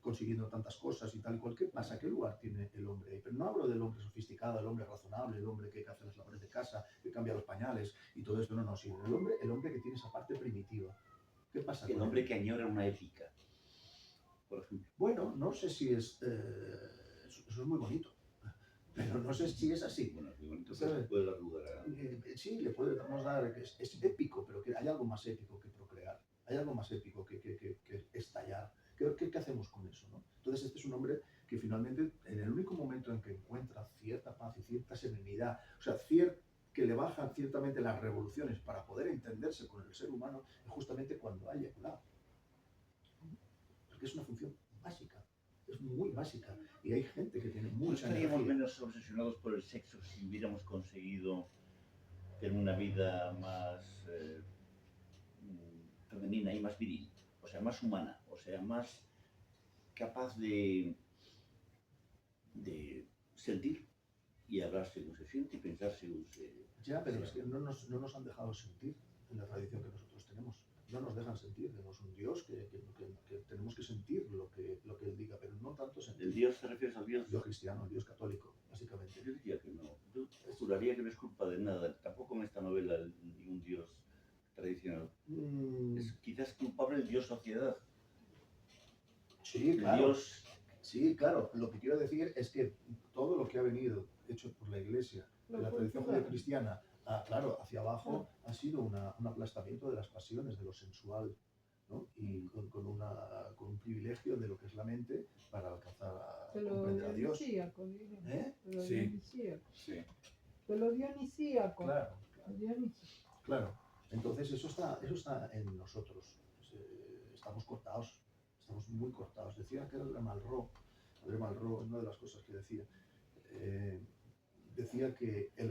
consiguiendo tantas cosas y tal y cual, ¿qué pasa? ¿Qué lugar tiene el hombre? Pero no hablo del hombre sofisticado, el hombre razonable, el hombre que hace las labores de casa, que cambia los pañales y todo esto, no, sino el hombre que tiene esa parte primitiva. ¿Qué pasa? El hombre que añora una épica, por ejemplo. Bueno, no sé si es... eso es muy bonito, pero no sé si es así. Bueno, es muy bonito, pero se puede dar lugar a... Sí, le podemos dar, que es épico, pero que hay algo más épico que procrear, hay algo más épico que estallar. ¿Qué hacemos con eso, no? Entonces este es un hombre que finalmente, en el único momento en que encuentra cierta paz y cierta serenidad, o sea, que le bajan ciertamente las revoluciones para poder entenderse con el ser humano, es justamente cuando ha eyaculado. Porque es una función básica, es muy básica, y hay gente que tiene mucha energía. ¿No estaríamos menos obsesionados por el sexo si hubiéramos conseguido tener una vida más femenina y más viril? O sea, más humana, o sea, más capaz de sentir y hablar según se siente y pensar según se... Ya, pero es que no nos han dejado sentir en la tradición que nosotros tenemos. no nos dejan sentir. Tenemos un Dios que tenemos que sentir lo que Él diga, pero no tanto sentir. ¿El Dios te refieres al Dios? El Dios cristiano, el Dios católico, básicamente. Yo diría que no. Yo juraría que no es culpa de nada. Tampoco en esta novela ningún Dios tradicional. Es quizás culpable el Dios sociedad. Sí, El claro. Dios... Sí, claro. Lo que quiero decir es que todo lo que ha venido hecho por la Iglesia, de la tradición judeocristiana, claro, hacia abajo, ha sido un aplastamiento de las pasiones, de lo sensual, ¿no? Y con un privilegio de lo que es la mente para alcanzar a comprender a Dios. ¿Eh? De lo Sí. dionisíaco. Sí. De lo dionisíaco. Claro, El Dionisio. claro. Entonces eso está en nosotros. Estamos cortados, estamos muy cortados. Decía que André Malraux, una de las cosas que decía que el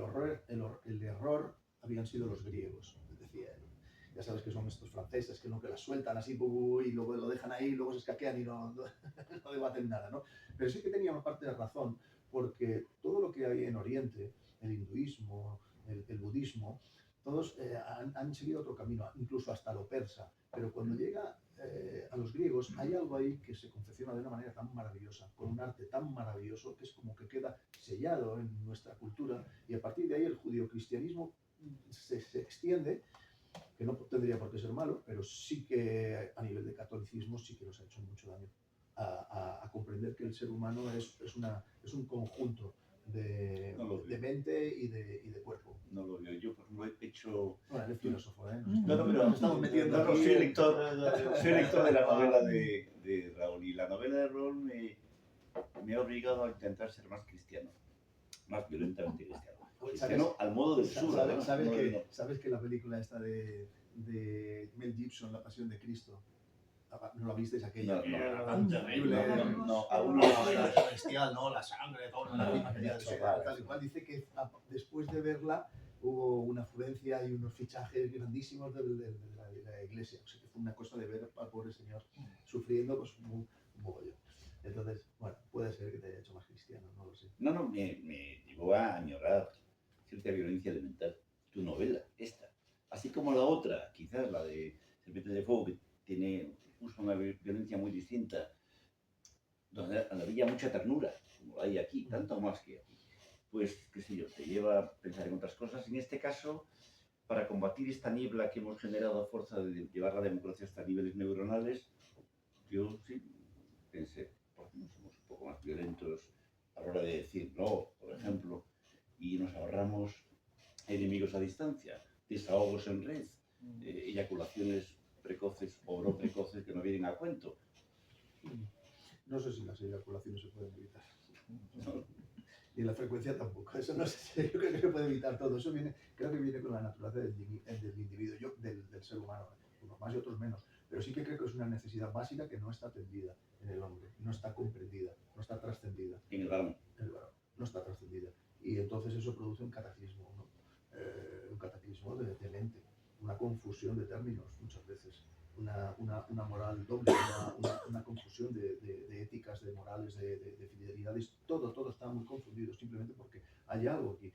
error habían sido los griegos, decía él. Ya sabes que son estos franceses que las sueltan así y luego lo dejan ahí, luego se escaquean y no debaten nada, ¿no? Pero sí que tenía una parte de razón, porque todo lo que hay en Oriente, el hinduismo, el budismo, todos han seguido otro camino, incluso hasta lo persa. Pero cuando llega a los griegos, hay algo ahí que se confecciona de una manera tan maravillosa, con un arte tan maravilloso, que es como que queda sellado en nuestra cultura, y a partir de ahí el judeocristianismo se extiende, que no tendría por qué ser malo, pero sí que a nivel de catolicismo sí que nos ha hecho mucho daño a comprender que el ser humano es un conjunto de mente y de cuerpo. No lo veo. Yo, por ejemplo, he hecho... Bueno, eres filósofo, ¿eh? Nos estamos metiendo aquí. Soy lector de la novela de Raúl, y la novela de Raúl me ha obligado a intentar ser más cristiano, más violentamente cristiano. Cristiano al modo del sur. ¿Sabes que la película esta de Mel Gibson, La Pasión de Cristo, no la visteis aquella? No, terrible. aún no. Era celestial, ¿no? La sangre, todo la misma tal y cual. Dice que después de verla hubo una afluencia y unos fichajes grandísimos de la iglesia. O sea, que fue una cosa de ver al pobre señor sufriendo, pues un mogollón. Entonces, bueno, puede ser que te haya hecho más cristiano, no lo sé. No, me llevó a añorar cierta violencia elemental. Tu novela, esta. Así como la otra, quizás la de Serpientes de Fuego, que usa una violencia muy distinta, donde había mucha ternura, como hay aquí, tanto más que aquí. Pues, qué sé yo, te lleva a pensar en otras cosas. En este caso, para combatir esta niebla que hemos generado a fuerza de llevar la democracia hasta niveles neuronales, yo sí pensé, ¿por qué no somos un poco más violentos a la hora de decir no, por ejemplo, y nos ahorramos enemigos a distancia, desahogos en red, eyaculaciones precoces o no precoces que no vienen a cuento? No sé si las eyaculaciones se pueden evitar. No. Y la frecuencia tampoco. Eso no sé, yo creo que se puede evitar todo. Eso creo que viene con la naturaleza del individuo, del ser humano, unos más y otros menos. Pero sí que creo que es una necesidad básica que no está atendida en el hombre, no está comprendida, no está trascendida. En el varón. No está trascendida. Y entonces eso produce un cataclismo, ¿no? Un cataclismo de mente, una confusión de términos muchas veces. Una moral doble, una confusión de éticas, de morales, de fidelidades, todo está muy confundido, simplemente porque hay algo aquí.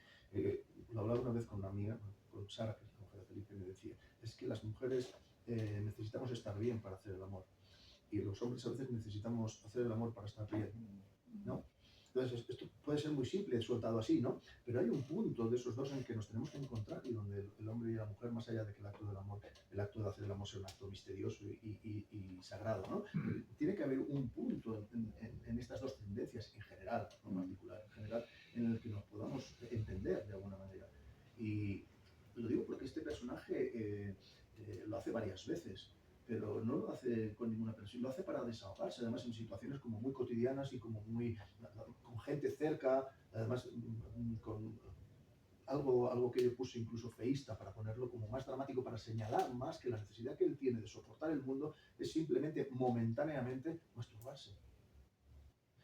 Lo hablaba una vez con una amiga, con Sara, que es la mujer de Felipe, y me decía, es que las mujeres necesitamos estar bien para hacer el amor, y los hombres a veces necesitamos hacer el amor para estar bien, ¿no? Entonces, esto puede ser muy simple, soltado así, ¿no? Pero hay un punto de esos dos en que nos tenemos que encontrar, y donde el hombre y la mujer, más allá de que el acto del amor, el acto de hacer el amor sea un acto misterioso y sagrado, ¿no? Tiene que haber un punto en estas dos tendencias en general, no en particular, en general, en el que nos podamos entender de alguna manera. Y lo digo porque este personaje lo hace varias veces, pero no lo hace con ninguna presión, lo hace para desahogarse, además en situaciones como muy cotidianas y como con gente cerca, además con algo que yo puse incluso feísta, para ponerlo como más dramático, para señalar más que la necesidad que él tiene de soportar el mundo es simplemente momentáneamente masturbarse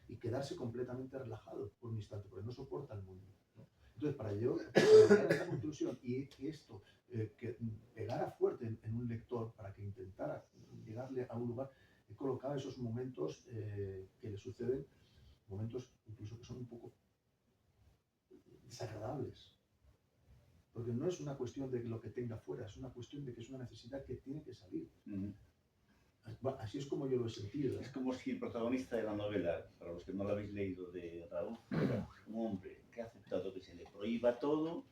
y quedarse completamente relajado por un instante, porque no soporta el mundo, ¿no? Entonces, para llegar a esta conclusión y esto, que pegara fuerte en un lector para que intentara llegarle a un lugar, he colocado esos momentos que le suceden, momentos incluso que son un poco desagradables, Porque no es una cuestión de lo que tenga fuera, es una cuestión de que es una necesidad que tiene que salir. Así es como yo lo he sentido. Es como si el protagonista de la novela, para los que no la habéis leído, de Raúl, fuera un hombre que ha aceptado que se le prohíba todo,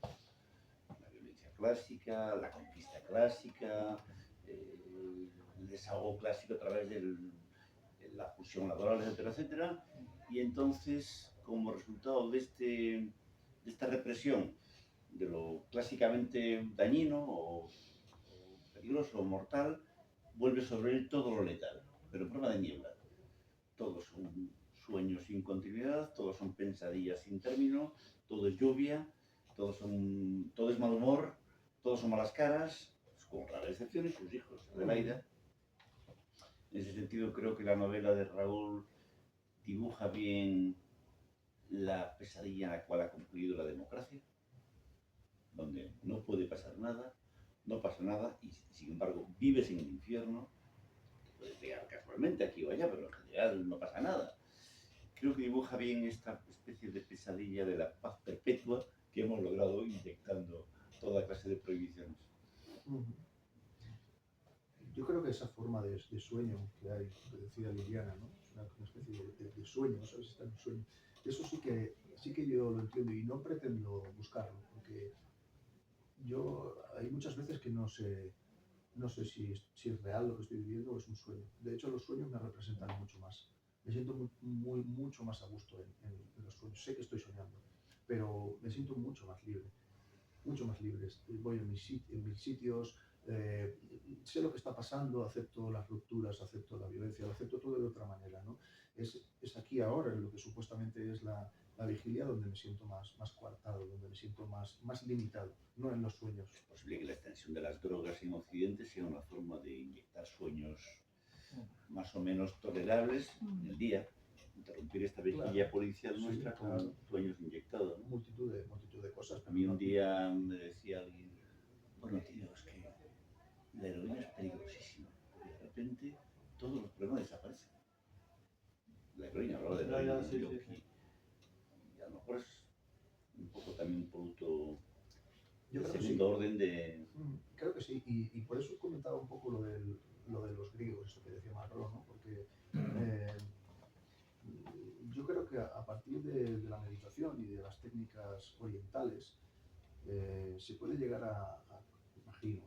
la violencia clásica, la conquista clásica, el desahogo clásico a través de la fusión laboral, etcétera, etcétera. Y entonces, como resultado de esta represión, de lo clásicamente dañino o peligroso o mortal, vuelve sobre él todo lo letal, pero en forma de niebla. Todos son sueños sin continuidad, todos son pesadillas sin término, todo es lluvia, todo es mal humor, todos son malas caras, con raras excepciones, sus hijos, Adelaida. En ese sentido creo que la novela de Raúl dibuja bien la pesadilla en la cual ha concluido la democracia, donde no puede pasar nada, no pasa nada y sin embargo vives en el infierno. Te puedes pegar casualmente aquí o allá, pero en general no pasa nada. Creo que dibuja bien esta especie de pesadilla de la paz perpetua que hemos logrado inyectando toda clase de prohibiciones. Yo creo que esa forma de sueño que hay, que decía Liliana, ¿no? Es una especie de sueño, no sabes si está en un sueño. Eso sí que yo lo entiendo y no pretendo buscarlo, porque hay muchas veces que no sé si es real lo que estoy viviendo o es un sueño. De hecho, los sueños me representan mucho más. Me siento mucho más a gusto en los sueños. Sé que estoy soñando, pero me siento mucho más libre. Mucho más libre. Voy en mil sitios, sé lo que está pasando, acepto las rupturas, acepto la violencia, lo acepto todo de otra manera, ¿no? Es aquí ahora, en lo que supuestamente es la vigilia, donde me siento más coartado, donde me siento más limitado, no en los sueños. Es posible que la extensión de las drogas en Occidente sea una forma de inyectar sueños más o menos tolerables en el día, interrumpir esta vigilia policial nuestra con sueños inyectados, ¿no? Multitud de cosas. A mí un día me decía alguien, bueno tío, es que la heroína es peligrosísima, porque de repente todos los problemas desaparecen. La heroína, hablaba de la heroína, Sí. y a lo mejor es un poco también un producto Yo de creo que segundo sí. orden de... Creo que sí, y por eso comentaba un poco lo de los griegos, eso que decía Macron, ¿no? Porque yo creo que a partir de la meditación y de las técnicas orientales se puede llegar imagino,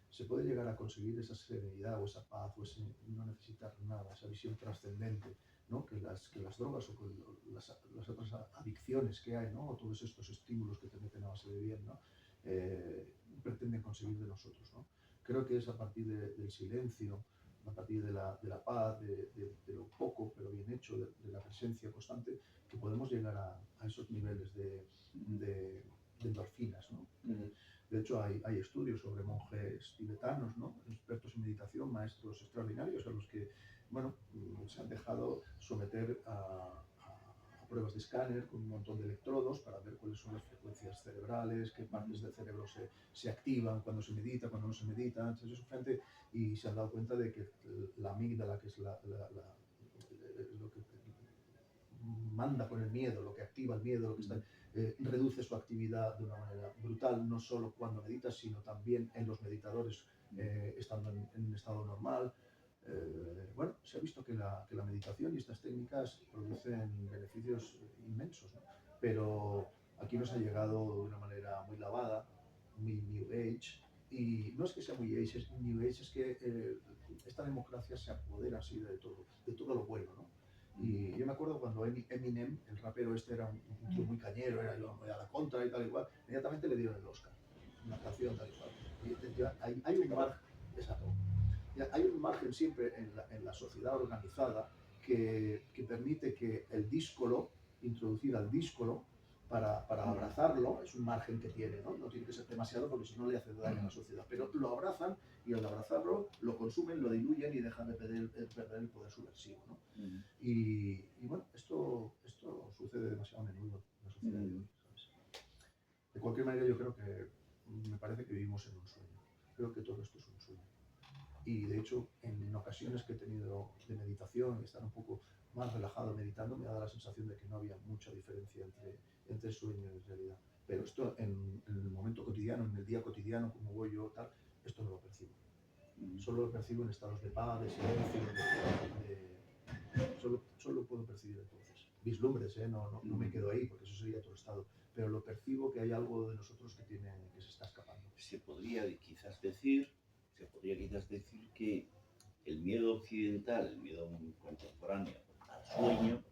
se puede llegar a conseguir esa serenidad o esa paz o ese no necesitar nada, esa visión trascendente, ¿no? Que las drogas o las otras adicciones que hay, ¿no? O todos estos estímulos que te meten a base de bien, ¿no? Pretenden conseguir de nosotros, ¿no? Creo que es a partir del silencio, a partir de la paz, de lo poco pero bien hecho, de la presencia constante, que podemos llegar a esos niveles de endorfinas, ¿no? De hecho, hay estudios sobre monjes tibetanos, ¿no? Expertos en meditación, maestros extraordinarios, a los que, bueno, se han dejado someter a pruebas de escáner con un montón de electrodos para ver cuáles son las frecuencias cerebrales, qué partes del cerebro se activan cuando se medita, cuando no se medita. Entonces, y se han dado cuenta de que la amígdala, que es lo que manda con el miedo, lo que activa el miedo, lo que está, reduce su actividad de una manera brutal, no solo cuando meditas, sino también en los meditadores estando en un estado normal. Bueno, se ha visto que la meditación y estas técnicas producen beneficios inmensos, ¿no? Pero aquí nos ha llegado de una manera muy lavada, muy New Age, y no es que sea muy New Age, es que esta democracia se apodera así de todo lo bueno, ¿no? Y yo me acuerdo cuando Eminem, el rapero este, era un tío muy cañero, era yo a la contra y tal y cual, inmediatamente le dieron el Oscar, una canción tal y cual. Y hay un margen, exacto. Hay un margen siempre en la sociedad organizada que permite que el díscolo, introducir al díscolo para abrazarlo, es un margen que tiene, ¿no? No tiene que ser demasiado porque si no le hace daño a la sociedad, pero lo abrazan y al abrazarlo lo consumen, lo diluyen y dejan de perder el poder subversivo, ¿no? Y bueno, esto sucede demasiado a menudo en la sociedad de hoy, ¿sabes? De cualquier manera, yo creo que me parece que vivimos en un sueño. Creo que todo esto es un sueño. Y de hecho, en ocasiones que he tenido de meditación y estar un poco más relajado meditando, me ha dado la sensación de que no había mucha diferencia entre sueño y realidad. pero esto en el momento cotidiano, en el día cotidiano, como voy yo, tal, esto no lo percibo. Solo lo percibo en estados de paz, de silencio, solo puedo percibir entonces. Vislumbres, no me quedo ahí, porque eso sería otro estado, pero lo percibo que hay algo de nosotros que se está escapando. Se podría quizás decir que el miedo occidental, el miedo contemporáneo al sueño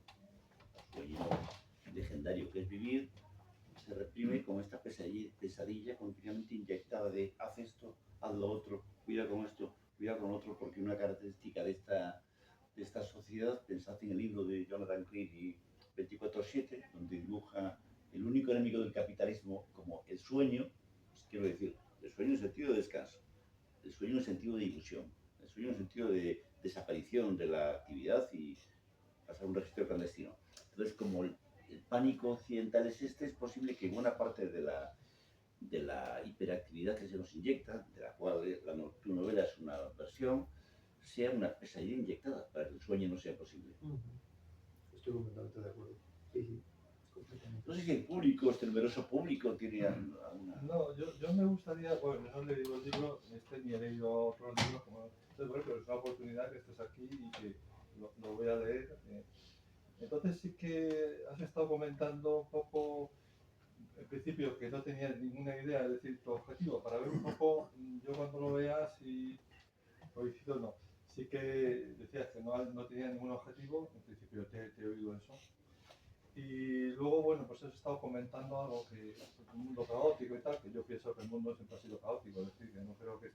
legendario que es vivir, se reprime con esta pesadilla continuamente inyectada de haz esto, haz lo otro, cuida con esto, cuida con lo otro, porque una característica de esta sociedad, pensad en el libro de Jonathan Creed y 24/7, donde dibuja el único enemigo del capitalismo como el sueño, pues quiero decir, el sueño en sentido de descanso, el sueño en sentido de ilusión, el sueño en sentido de desaparición de la actividad y pasar un registro clandestino. Entonces, como el pánico occidental es es posible que buena parte de la hiperactividad que se nos inyecta, de la cual tu novela es una versión, sea una pesadilla inyectada para que el sueño no sea posible. Estoy completamente de acuerdo. Sí, completamente. No sé si el público, este numeroso público, tiene alguna... No, yo me gustaría, bueno, no he leído el libro, ni he leído otros libros, entonces, bueno, pero es una oportunidad que estés aquí y que lo voy a leer. Entonces sí que has estado comentando un poco, en principio, que no tenías ninguna idea, es decir, tu objetivo, para ver un poco, yo cuando lo veas y coincido no. Sí que decías que no tenía ningún objetivo, en principio te he oído eso. Y luego, bueno, pues has estado comentando algo que es un mundo caótico y tal, que yo pienso que el mundo siempre ha sido caótico, es decir, que no creo que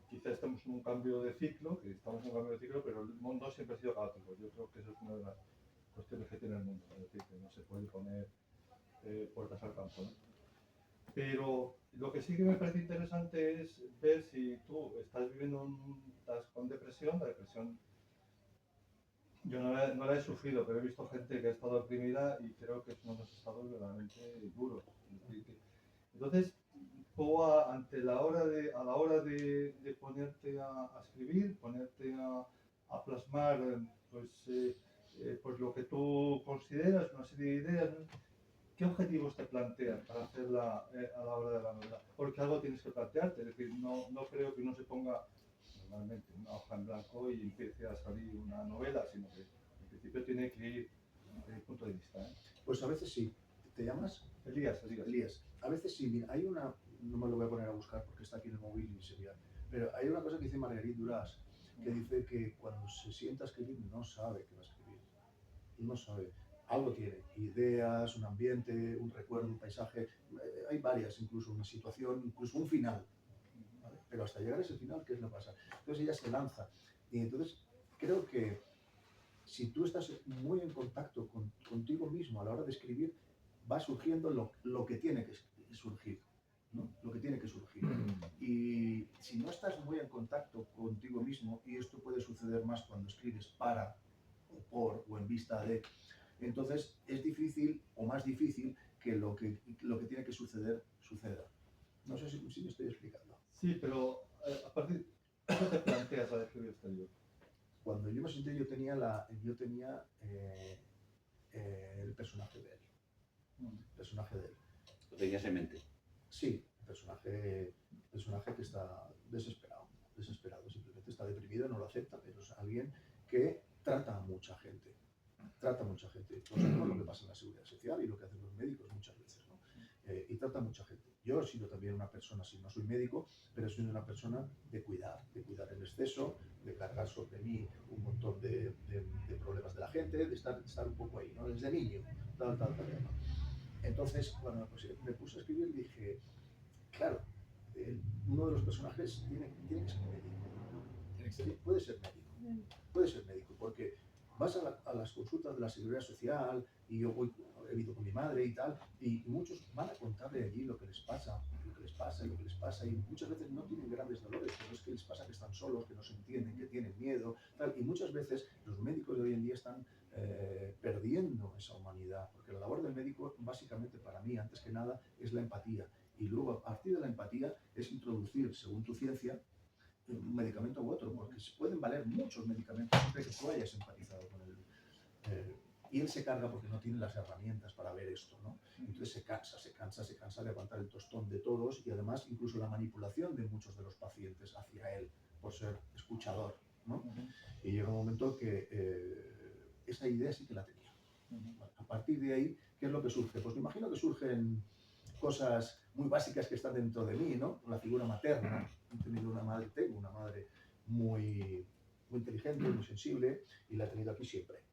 quizá estemos en un cambio de ciclo, pero el mundo siempre ha sido caótico. Yo creo que eso es una de las cuestiones que tiene el mundo, es decir, que no se puede poner puertas al campo, ¿no? Pero lo que sí que me parece interesante es ver si tú estás estás con depresión. La depresión yo no la he sufrido, pero he visto gente que ha estado deprimida y creo que es uno de los estados realmente duros. Entonces, tú a la hora de ponerte a escribir, ponerte a plasmar pues lo que tú consideras, una serie de ideas, ¿no? ¿Qué objetivos te planteas para hacerla a la hora de la novela? Porque algo tienes que plantearte, es decir, no creo que uno se ponga normalmente una hoja en blanco y empiece a salir una novela, sino que en principio tiene que ir desde mi punto de vista. Pues a veces sí. ¿Te llamas? Elías. Elías. A veces sí, mira, hay una, no me lo voy a poner a buscar porque está aquí en el móvil y sería, pero hay una cosa que dice Marguerite Duras, que dice que cuando se sienta a escribir no sabe qué va a escribir, no sabe. Algo tiene, ideas, un ambiente, un recuerdo, un paisaje, hay varias, incluso una situación, incluso un final, ¿vale? Pero hasta llegar a ese final, ¿qué es lo que pasa? Entonces ella se lanza y entonces creo que si tú estás muy en contacto contigo mismo a la hora de escribir, va surgiendo lo que tiene que surgir, ¿no? Lo que tiene que surgir. Y si no estás muy en contacto contigo mismo, y esto puede suceder más cuando escribes para, o por, o en vista de, entonces es difícil, o más difícil, que lo que tiene que suceder, suceda. No sé si me estoy explicando. Sí, pero a partir ¿qué te planteas al escribir este libro? Cuando yo me senté, yo tenía el personaje de él. El personaje de él. ¿Lo tenías en mente? Sí, el personaje que está desesperado, simplemente está deprimido, no lo acepta, pero es alguien que trata a mucha gente. Pues no lo que pasa en la seguridad social y lo que hacen los médicos muchas veces, ¿no? Y trata a mucha gente. Yo he sido también una persona, si no soy médico, pero soy una persona de cuidar en exceso, de cargar sobre mí un montón de problemas de la gente, de estar un poco ahí, ¿no? Desde niño, tal. Entonces, cuando me puse a escribir, dije, claro, uno de los personajes tiene que ser médico. Puede ser médico, porque vas a las consultas de la seguridad social, y yo he ido con mi madre y tal, y muchos van a contarle allí lo que les pasa, y muchas veces no tienen grandes dolores, pero es que les pasa que están solos, que no se entienden, que tienen miedo, tal, y muchas veces los médicos de hoy en día están perdiendo esa humanidad, porque la labor del médico, básicamente para mí, antes que nada, es la empatía, y luego a partir de la empatía es introducir, según tu ciencia, un medicamento u otro, porque se pueden valer muchos medicamentos siempre que tú hayas empatizado con él. Y él se carga porque no tiene las herramientas para ver esto, ¿no? Entonces se cansa de aguantar el tostón de todos y además incluso la manipulación de muchos de los pacientes hacia él por ser escuchador, ¿no? Y llega un momento que esa idea sí que la tenía. Bueno, a partir de ahí, ¿qué es lo que surge? Pues me imagino que surgen cosas muy básicas que están dentro de mí, ¿no? La figura materna. Tengo una madre muy, muy inteligente, muy sensible y la he tenido aquí siempre,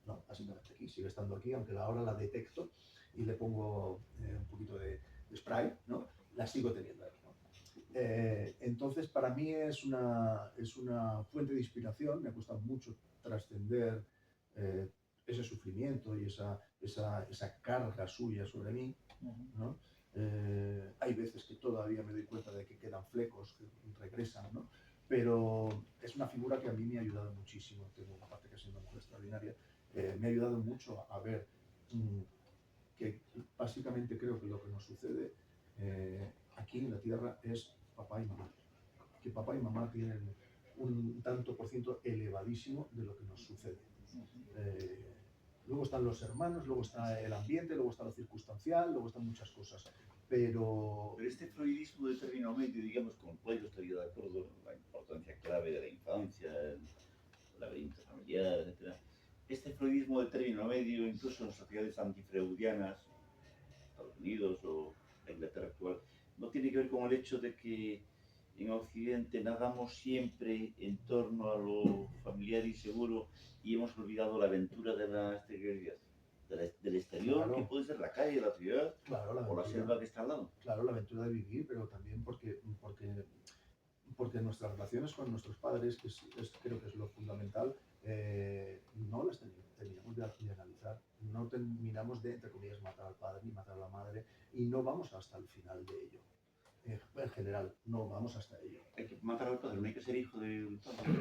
¿no? Básicamente aquí, sigue estando aquí, aunque ahora la detecto y le pongo un poquito de spray, ¿no? La sigo teniendo ahí, ¿no? Entonces, para mí es una fuente de inspiración, me cuesta mucho trascender ese sufrimiento y esa carga suya sobre mí, ¿no? Hay veces que todavía me doy cuenta de que quedan flecos que regresan, ¿no? Pero es una figura que a mí me ha ayudado muchísimo. Tengo una parte que es una mujer extraordinaria. Me ha ayudado mucho a ver que básicamente creo que lo que nos sucede aquí en la Tierra es papá y mamá. Que papá y mamá tienen un tanto por ciento elevadísimo de lo que nos sucede. Luego están los hermanos, luego está el ambiente, luego está lo circunstancial, luego están muchas cosas. Pero este freudismo de término medio, digamos, con el cual yo estaría de acuerdo, la importancia clave de la infancia, el laberinto familiar, etc. Este freudismo de término medio, incluso en sociedades antifreudianas, Estados Unidos o la Inglaterra actual, no tiene que ver con el hecho de que en Occidente nadamos siempre en torno a lo familiar y seguro y hemos olvidado la aventura de la exterioridad, del exterior, claro, que puede ser la calle, la ciudad claro, o la selva que está al lado. Claro, la aventura de vivir, pero también porque nuestras relaciones con nuestros padres, creo que es lo fundamental, no las teníamos de analizar. No terminamos de, entre comillas, matar al padre ni matar a la madre y no vamos hasta el final de ello. En general, no vamos hasta ello. Hay que matar al padre, no hay que ser hijo del padre.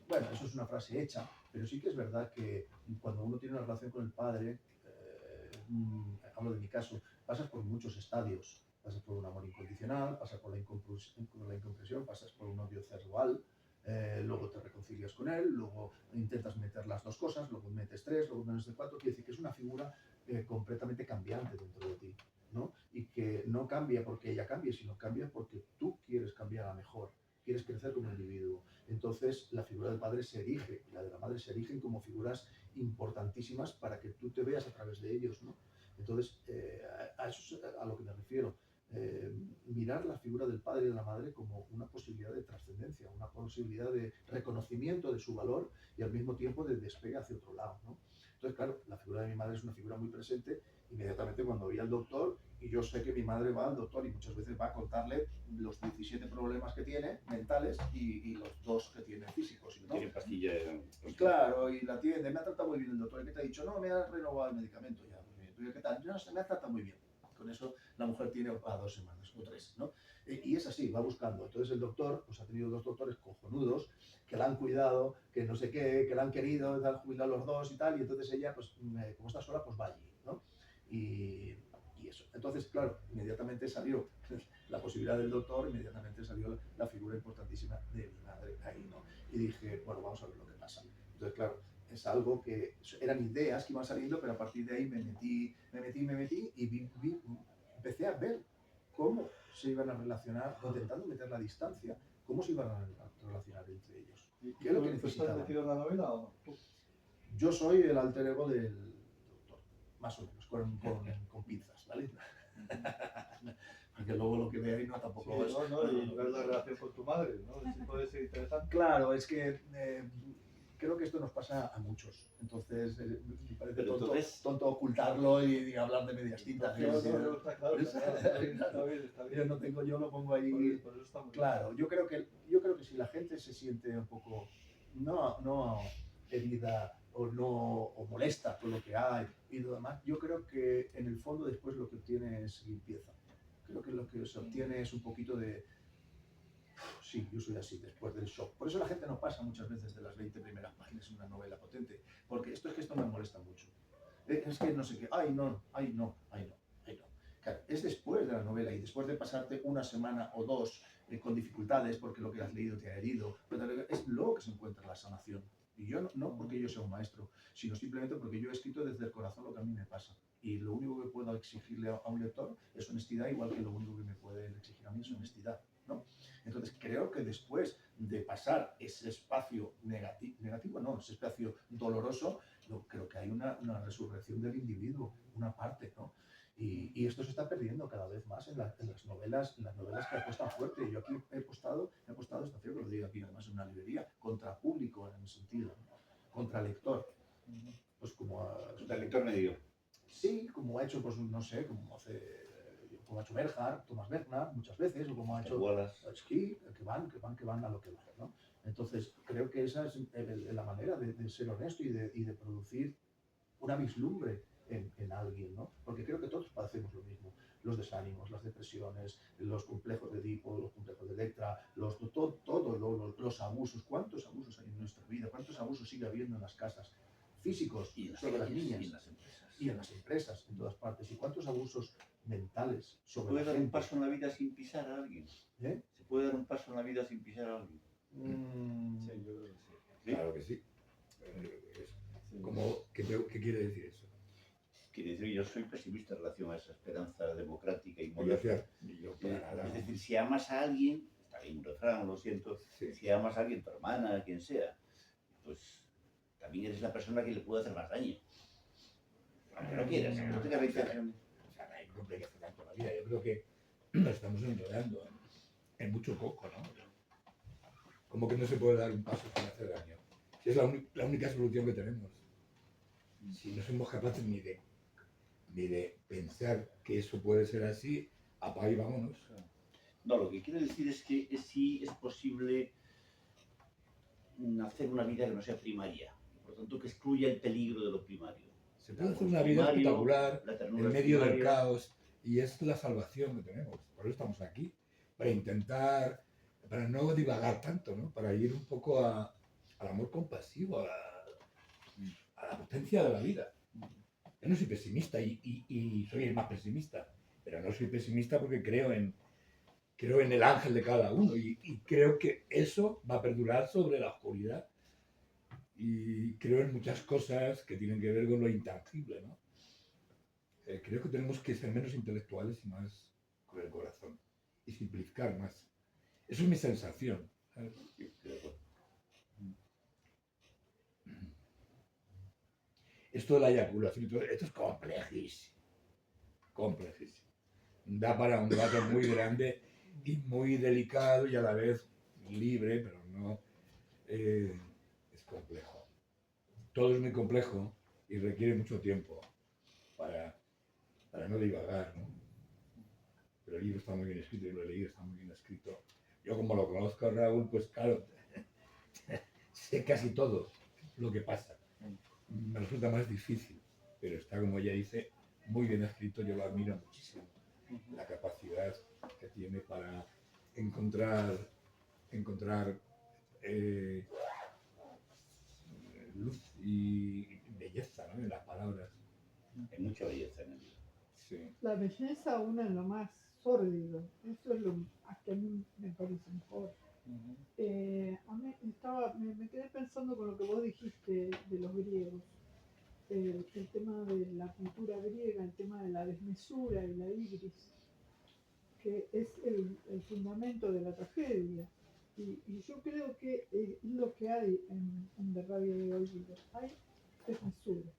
Bueno, eso es una frase hecha, pero sí que es verdad que cuando uno tiene una relación con el padre, hablo de mi caso, pasas por muchos estadios. Pasas por un amor incondicional, pasas por la incomprensión, pasas por un odio cerval, luego te reconcilias con él, luego intentas meter las dos cosas, luego metes tres, luego menos de cuatro. Quiere decir que es una figura completamente cambiante dentro de ti, ¿no? Y que no cambia porque ella cambie, sino cambia porque tú quieres cambiar a mejor, quieres crecer como individuo. Entonces, la figura del padre se erige, y la de la madre se erigen como figuras importantísimas para que tú te veas a través de ellos, ¿no? Entonces, a eso es a lo que me refiero. Mirar la figura del padre y de la madre como una posibilidad de trascendencia, una posibilidad de reconocimiento de su valor y al mismo tiempo de despegue hacia otro lado, ¿no? Entonces, claro, la figura de mi madre es una figura muy presente. Inmediatamente cuando voy al doctor, y yo sé que mi madre va al doctor y muchas veces va a contarle los 17 problemas que tiene mentales y los 2 que tiene físicos, ¿no? Tiene pastilla. Claro, y la atiende, me ha tratado muy bien el doctor. ¿Qué te ha dicho? No, me ha renovado el medicamento ya. ¿Qué tal? No, se me ha tratado muy bien. Con eso la mujer tiene a 2 semanas o 3, ¿no? Y es así, va buscando. Entonces el doctor, pues ha tenido 2 doctores cojonudos que la han cuidado, que no sé qué, que la han querido, han jubilado los 2 y tal, y entonces ella, pues como está sola, pues va allí, ¿no? Y eso. Entonces, claro, inmediatamente salió la posibilidad del doctor, inmediatamente salió la figura importantísima de mi madre ahí, ¿no? Y dije, bueno, vamos a ver lo que pasa. Entonces, claro, es algo que eran ideas que iban saliendo, pero a partir de ahí me metí y empecé a ver cómo se iban a relacionar, intentando meter la distancia, cómo se iban a relacionar entre ellos. ¿Qué es lo que ¿Tú estás necesitaban? metido en la novela o no? Yo soy el alter ego del doctor, más o menos, con pinzas, ¿vale? Porque luego lo que ve ahí no tampoco Sí, no, y ver la relación con tu madre, ¿no? Sí puede ser interesante. Claro, es que creo que esto nos pasa a muchos. Entonces, me parece tonto ocultarlo y hablar de medias tintas. No, está claro, está bien. Yo lo pongo ahí. Por eso está muy Claro, yo creo que si la gente se siente un poco no herida o molesta con lo que hay y lo demás, yo creo que en el fondo después lo que obtiene es limpieza. Creo que lo que se obtiene es un poquito de sí, yo soy así, después del shock. Por eso la gente no pasa muchas veces de las 20 primeras páginas en una novela potente, porque esto me molesta mucho. Es que no sé qué, ay no. Claro, es después de la novela y después de pasarte una semana o 2 con dificultades porque lo que has leído te ha herido, es luego que se encuentra la sanación. Y yo no porque yo sea un maestro, sino simplemente porque yo he escrito desde el corazón lo que a mí me pasa. Y lo único que puedo exigirle a un lector es honestidad, igual que lo único que me puede exigir a mí es honestidad, ¿no? Entonces creo que después de pasar ese espacio negativo, no, ese espacio doloroso, creo que hay una resurrección del individuo, una parte, ¿no? Y esto se está perdiendo cada vez más en las novelas que apuestan fuerte. Yo aquí he apostado, está feo que lo diga aquí además en una librería, contra público en el sentido, ¿no? Contra lector. Pues como El lector medio. sí, como ha hecho, pues no sé, como ha hecho Bernhard, Thomas Bernhard muchas veces, o como ha hecho sí, que van a lo que van, ¿no? Entonces, creo que esa es la manera de ser honesto y de producir una vislumbre en alguien, ¿no? Porque creo que todos padecemos lo mismo. Los desánimos, las depresiones, los complejos de Edipo, los complejos de Electra, los abusos. ¿Cuántos abusos hay en nuestra vida? ¿Cuántos abusos sigue habiendo en las casas? Físicos, Y en sobre las niñas. Y en las empresas. Y en las empresas, en todas partes. ¿Y cuántos abusos mentales ¿Se sobre puede la dar un gente? paso en la vida sin pisar a alguien? ¿Eh? ¿Se puede dar un paso en la vida sin pisar a alguien? Sí, yo creo que sí. ¿Sí? Claro que sí. Sí. ¿Qué quiere decir eso? Quiere decir que yo soy pesimista en relación a esa esperanza democrática y Yo moderna. para nada. Es decir, si amas a alguien, está bien un refrán, lo siento, Sí. si amas a alguien, tu hermana, quien sea, pues también eres la persona que le puede hacer más daño. Aunque no quieras, no tengas la intención. O sea, no hay complicación tanto la vida. Yo creo que nos estamos enredando en mucho coco, ¿no? Como que no se puede dar un paso sin hacer daño. Si es la única solución que tenemos. Si no somos capaces ni de pensar que eso puede ser así, apaga y vámonos. No, lo que quiero decir es que sí es posible hacer una vida que no sea primaria. Por lo tanto, que excluya el peligro de lo primario. Se puede hacer una vida espectacular La ternura en es medio del primaria. caos y es la salvación que tenemos. Por eso estamos aquí, para intentar, para no divagar tanto, ¿no? Para ir un poco al amor compasivo, a la potencia de la vida. Yo no soy pesimista y soy el más pesimista, pero no soy pesimista porque creo en el ángel de cada uno y creo que eso va a perdurar sobre la oscuridad. Y creo en muchas cosas que tienen que ver con lo intangible, ¿no? Creo que tenemos que ser menos intelectuales y más con el corazón y simplificar más. Eso es mi sensación, ¿sabes? Sí, estoy de acuerdo. Esto de la eyaculación y todo, esto es complejísimo. Complejísimo. Da para un debate muy grande y muy delicado y a la vez libre, pero no es complejo. Todo es muy complejo y requiere mucho tiempo para no divagar, ¿no? Pero el libro está muy bien escrito, yo lo he leído, está muy bien escrito. Yo como lo conozco a Raúl, pues claro, sé casi todo lo que pasa. Me resulta más difícil, pero está, como ella dice, muy bien escrito, yo lo admiro muchísimo. La capacidad que tiene para encontrar luz y belleza, ¿no? En las palabras. Hay mucha belleza en el libro. Sí. La belleza aún en lo más sórdido, eso es lo que a mí me parece mejor. A mí me quedé pensando con lo que vos dijiste de los griegos, el tema de la cultura griega, el tema de la desmesura y la ibris, que es el fundamento de la tragedia. Y yo creo que es lo que hay en De rabia y olvido. Hay desmesura.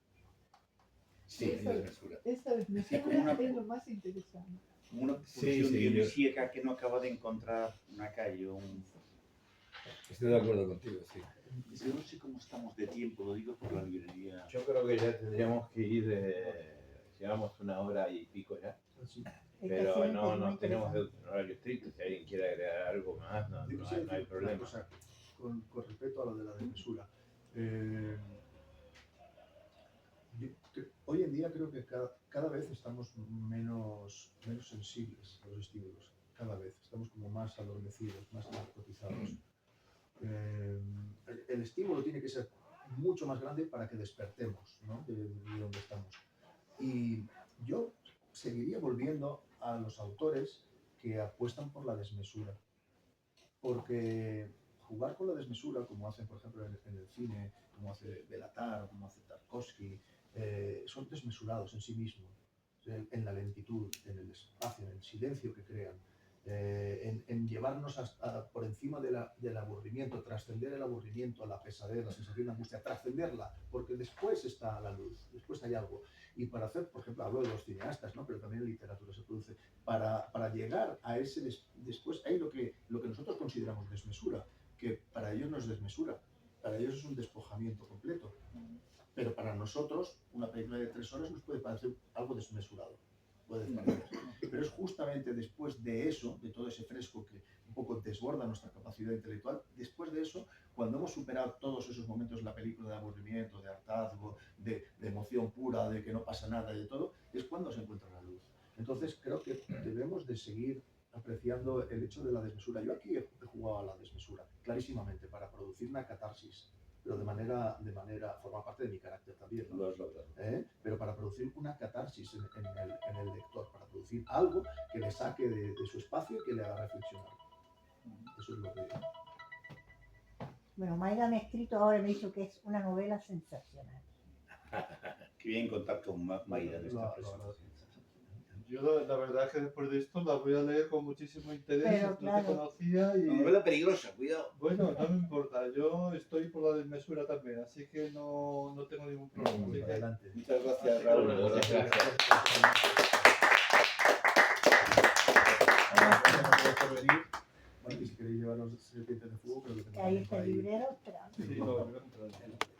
Sí, hay desmesura. Esa desmesura es lo más interesante. Como una Sí, pulsión sí, dionisíaca que no acaba de encontrar una calle. Estoy de acuerdo contigo, sí. Yo no sé cómo estamos de tiempo, lo digo por la librería. Yo creo que ya tendríamos que ir, llevamos 1 hora y pico ya, Así. pero no tenemos un horario estricto. Si alguien quiere agregar algo más, no Digo, hay una problema. cosa, con respecto a lo de la desmesura. Hoy en día creo que cada vez estamos menos sensibles a los estímulos. Cada vez estamos como más adormecidos, más narcotizados. El estímulo tiene que ser mucho más grande para que despertemos, ¿no? de donde estamos. Y yo seguiría volviendo a los autores que apuestan por la desmesura. Porque jugar con la desmesura, como hacen por ejemplo en el cine, como hace Belatar, como hace Tarkovsky, son desmesurados en sí mismos, en la lentitud, en el espacio, en el silencio que crean, en llevarnos por encima del aburrimiento, trascender el aburrimiento, la pesadez, la sensación de angustia, trascenderla, porque después está la luz, después hay algo. Y para hacer, por ejemplo, hablo de los cineastas, ¿no? Pero también en literatura se produce, para llegar a ese después hay lo que nosotros consideramos desmesura, que para ellos no es desmesura, para ellos es un despojamiento completo. Pero para nosotros, una película de 3 horas nos puede parecer algo desmesurado. Puede parecer. Pero es justamente después de eso, de todo ese fresco que un poco desborda nuestra capacidad intelectual, después de eso, cuando hemos superado todos esos momentos de la película de aburrimiento, de hartazgo, de emoción pura, de que no pasa nada y de todo, es cuando se encuentra la luz. Entonces creo que debemos de seguir apreciando el hecho de la desmesura. Yo aquí he jugado a la desmesura, clarísimamente, para producir una catarsis, pero de manera forma parte de mi carácter también, ¿no? Lo has logrado. Pero para producir una catarsis en el lector, para producir algo que le saque de su espacio y que le haga reflexionar. Eso es lo que... Bueno, Mayra me ha escrito ahora y me ha dicho que es una novela sensacional. Qué bien contar con Mayra en esta Lo presentación. Yo la verdad es que después de esto la voy a leer con muchísimo interés, Pero, no claro. te conocía y... Una novela peligrosa, cuidado. Bueno, no me importa, yo estoy por la desmesura también, así que no tengo ningún problema. Así que- Adelante. Muchas gracias, Raúl. Gracias. Gracias por venir. Bueno, y si queréis llevaros serpientes de fuego, creo que Que ahí tenemos está el librero esperando. Sí, no, voy a comprar.